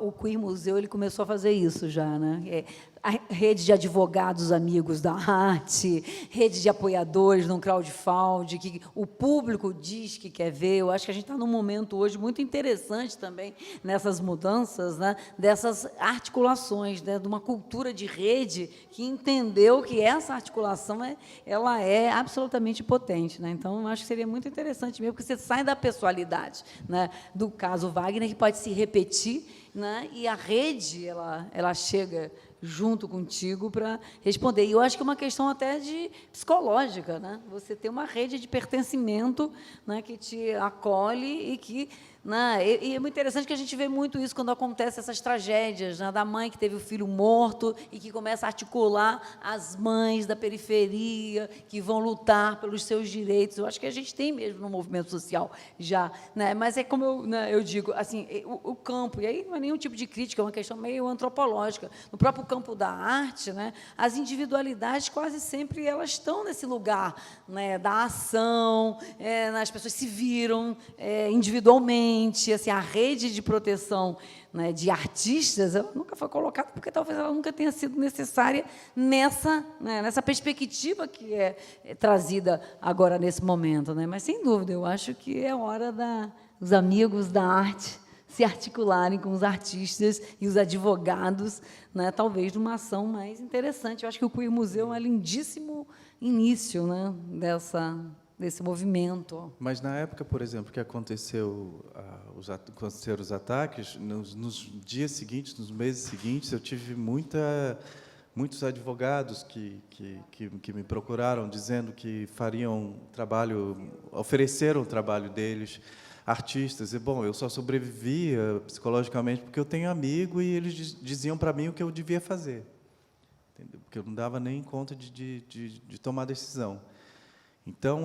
o Queer Museu ele começou a fazer isso já, né? A rede de advogados amigos da arte, rede de apoiadores no crowdfunding, que o público diz que quer ver. Eu acho que a gente está num momento hoje muito interessante também nessas mudanças, né? Dessas articulações, né? De uma cultura de rede que entendeu que essa articulação ela é absolutamente potente, né? Então, eu acho que seria muito interessante mesmo, porque você sai da pessoalidade, né? Do caso Wagner, que pode se repetir, né? E a rede ela chega junto contigo para responder. E eu acho que é uma questão até de psicológica, né? Você ter uma rede de pertencimento, né, que te acolhe e que, né, e é muito interessante que a gente vê muito isso quando acontecem essas tragédias, né, da mãe que teve o filho morto e que começa a articular as mães da periferia que vão lutar pelos seus direitos. Eu acho que a gente tem mesmo no movimento social já, né? Mas é como eu digo, assim, o campo, e aí não é nenhum tipo de crítica, é uma questão meio antropológica. No próprio campo da arte, né, as individualidades quase sempre elas estão nesse lugar, né, da ação, as pessoas se viram individualmente, assim, a rede de proteção, né, de artistas, ela nunca foi colocada porque talvez ela nunca tenha sido necessária nessa, né, nessa perspectiva que é trazida agora nesse momento, né? Mas sem dúvida, eu acho que é hora dos amigos da arte se articularem com os artistas e os advogados, né, talvez numa ação mais interessante. Eu acho que o Queer Museu é um lindíssimo início, né, desse movimento. Mas na época, por exemplo, que aconteceram os ataques, nos dias seguintes, nos meses seguintes, eu tive muitos advogados que me procuraram dizendo que fariam trabalho, ofereceram o trabalho deles, artistas. E, bom, eu só sobrevivia psicologicamente porque eu tenho amigo e eles diziam para mim o que eu devia fazer, entendeu? Porque eu não dava nem conta de tomar decisão. Então,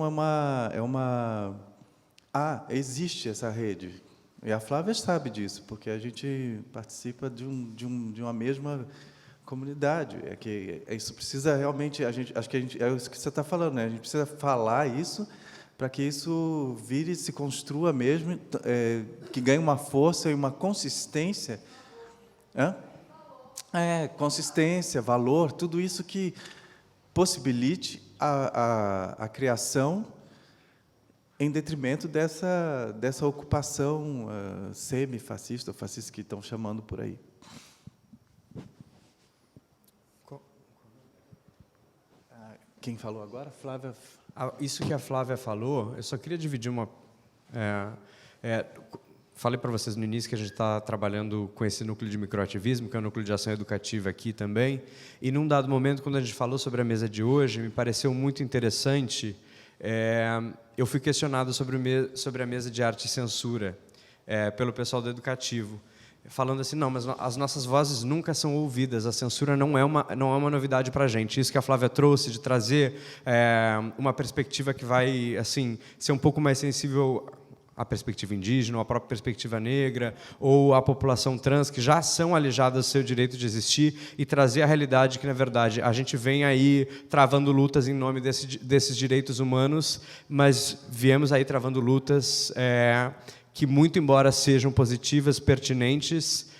existe essa rede. E a Flávia sabe disso, porque a gente participa de uma mesma comunidade. Isso precisa realmente, acho que é isso que você está falando, né? A gente precisa falar isso para que isso vire, se construa mesmo, que ganhe uma força e uma consistência. Consistência, valor, tudo isso que possibilite a criação em detrimento dessa ocupação semi-fascista, ou fascista que estão chamando por aí. Quem falou agora? Flávia. Isso que a Flávia falou, eu só queria dividir uma... falei para vocês no início que a gente está trabalhando com esse núcleo de microativismo, que é o núcleo de ação educativa aqui também, e num dado momento, quando a gente falou sobre a mesa de hoje, me pareceu muito interessante, eu fui questionado sobre a mesa de arte e censura pelo pessoal do educativo, falando assim, não, mas as nossas vozes nunca são ouvidas, a censura não é uma novidade para a gente. Isso que a Flávia trouxe, de trazer uma perspectiva que vai assim, ser um pouco mais sensível à perspectiva indígena, ou à própria perspectiva negra, ou à população trans, que já são alijadas do seu direito de existir, e trazer a realidade que, na verdade, a gente vem aí travando lutas em nome desses direitos humanos, mas viemos aí travando lutas que, muito embora sejam positivas, pertinentes,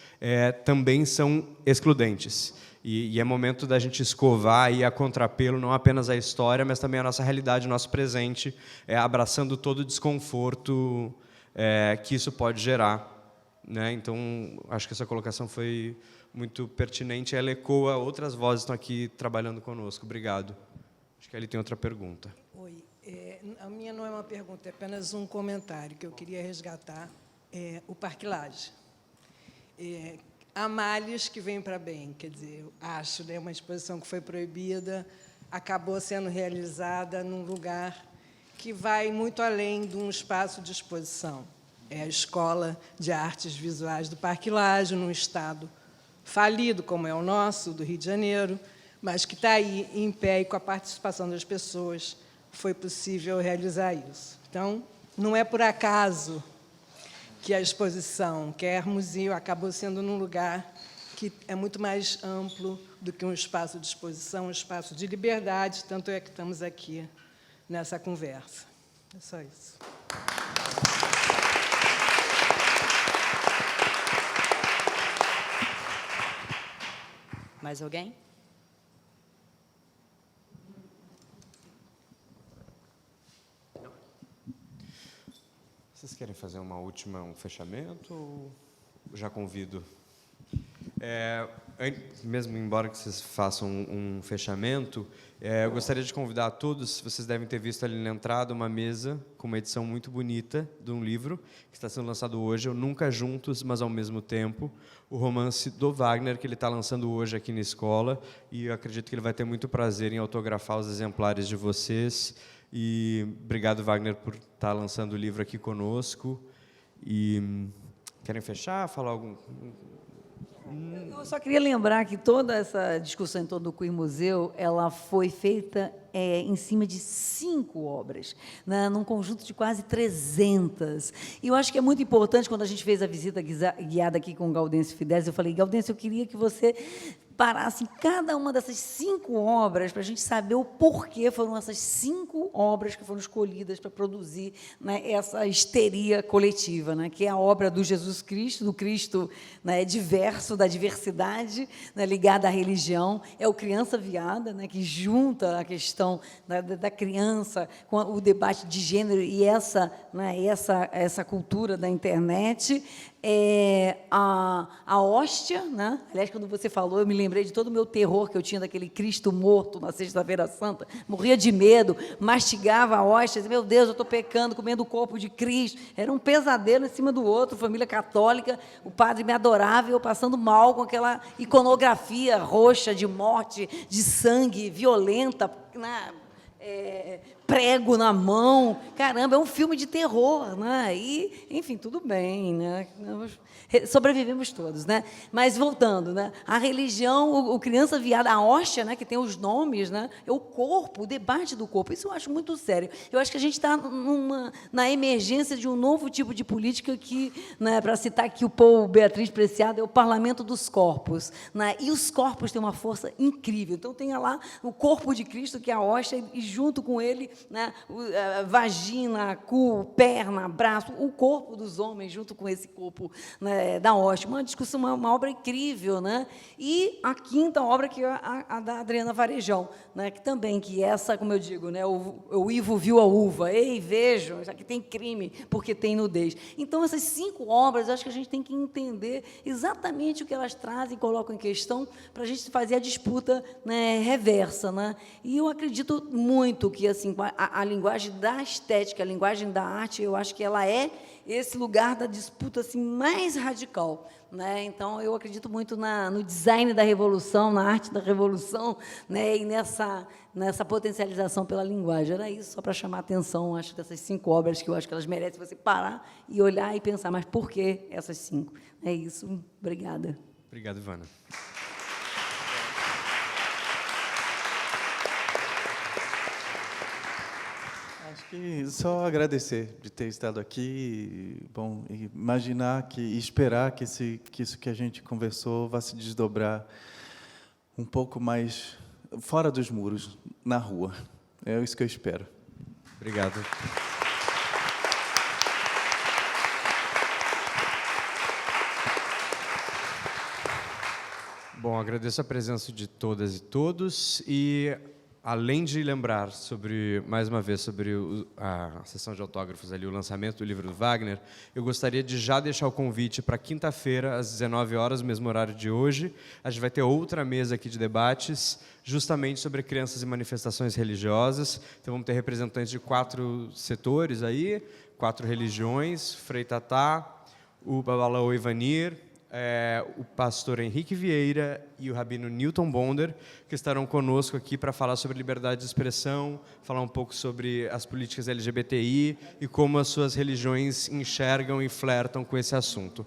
também são excludentes. E é momento da gente escovar aí a contrapelo, não apenas a história, mas também a nossa realidade, o nosso presente, abraçando todo o desconforto que isso pode gerar, né? Então, acho que essa colocação foi muito pertinente. Ela ecoa outras vozes que estão aqui trabalhando conosco. Obrigado. Acho que ele tem outra pergunta. Oi. A minha não é uma pergunta, é apenas um comentário que eu queria resgatar. O Parque Lage. Há males que vêm para bem, quer dizer, eu acho, né, uma exposição que foi proibida, acabou sendo realizada num lugar que vai muito além de um espaço de exposição. É a Escola de Artes Visuais do Parque Lage, num estado falido, como é o nosso, do Rio de Janeiro, mas que está aí em pé e com a participação das pessoas foi possível realizar isso. Então, não é por acaso que a exposição, que é Museu, acabou sendo num lugar que é muito mais amplo do que um espaço de exposição, um espaço de liberdade, tanto é que estamos aqui nessa conversa. É só isso. Mais alguém? Vocês querem fazer um fechamento ou já convido? Mesmo embora que vocês façam um fechamento, eu gostaria de convidar a todos, vocês devem ter visto ali na entrada uma mesa com uma edição muito bonita de um livro que está sendo lançado hoje, o Nunca Juntos, mas ao Mesmo Tempo, o romance do Wagner, que ele está lançando hoje aqui na escola, e eu acredito que ele vai ter muito prazer em autografar os exemplares de vocês. E obrigado, Wagner, por estar lançando o livro aqui conosco. E querem fechar, falar algum... Eu só queria lembrar que toda essa discussão em torno do Queer Museu, ela foi feita em cima de 5 obras, né, num conjunto de quase 300. E eu acho que é muito importante, quando a gente fez a visita guiada aqui com o Gaudêncio Fidelis, eu falei, Gaudêncio, eu queria que você parasse em cada uma dessas 5 obras para a gente saber o porquê foram essas 5 obras que foram escolhidas para produzir, né, essa histeria coletiva, né, que é a obra do Jesus Cristo, do Cristo, né, diverso, da diversidade, né, ligada à religião, é o Criança Viada, né, que junta a questão da criança com o debate de gênero e essa cultura da internet. A hóstia, né? Aliás, quando você falou, eu me lembrei de todo o meu terror que eu tinha daquele Cristo morto na Sexta-feira Santa, morria de medo, mastigava a hóstia, dizia, meu Deus, eu estou pecando, comendo o corpo de Cristo. Era um pesadelo em cima do outro, família católica, o padre me adorava e eu passando mal com aquela iconografia roxa de morte, de sangue, violenta, prego na mão, caramba, é um filme de terror, né? E, enfim, tudo bem, né? Sobrevivemos todos, né? Mas voltando, né? A religião, o Criança Viada, a hóstia, né? Que tem os nomes, né? É o corpo, o debate do corpo. Isso eu acho muito sério. Eu acho que a gente está na emergência de um novo tipo de política que, né, para citar aqui o Paul Beatriz Preciado, é o parlamento dos corpos, né? E os corpos têm uma força incrível. Então tem lá o corpo de Cristo, que é a hóstia, e junto com ele, né, vagina, cu, perna, braço, o corpo dos homens junto com esse corpo, né, da hóstia. Uma discussão, uma obra incrível, né? E a 5ª obra, que é a da Adriana Varejão, né, que também, que essa, como eu digo, né, o Ivo viu a uva, ei, vejam, isso aqui tem crime, porque tem nudez. Então, essas 5 obras, acho que a gente tem que entender exatamente o que elas trazem e colocam em questão para a gente fazer a disputa, né, reversa, né? E eu acredito muito que, assim, a linguagem da estética, a linguagem da arte, eu acho que ela é esse lugar da disputa, assim, mais radical, né? Então, eu acredito muito no design da revolução, na arte da revolução, né? E nessa potencialização pela linguagem. Era isso, só para chamar a atenção, acho, dessas 5 obras, que eu acho que elas merecem você parar e olhar e pensar, mas por que essas 5? É isso. Obrigada. Obrigado, Ivana. Acho que só agradecer de ter estado aqui, bom, e imaginar e esperar que isso que a gente conversou vá se desdobrar um pouco mais fora dos muros, na rua. É isso que eu espero. Obrigado. Bom, agradeço a presença de todas e todos e, além de lembrar mais uma vez, sobre a sessão de autógrafos ali, o lançamento do livro do Wagner, eu gostaria de já deixar o convite para quinta-feira, às 19 horas, mesmo horário de hoje. A gente vai ter outra mesa aqui de debates, justamente sobre crianças e manifestações religiosas. Então, vamos ter representantes de 4 setores aí, 4 religiões, Frei Tatá, o Babalaô Ivanir, o pastor Henrique Vieira e o rabino Newton Bonder, que estarão conosco aqui para falar sobre liberdade de expressão, falar um pouco sobre as políticas LGBTI e como as suas religiões enxergam e flertam com esse assunto.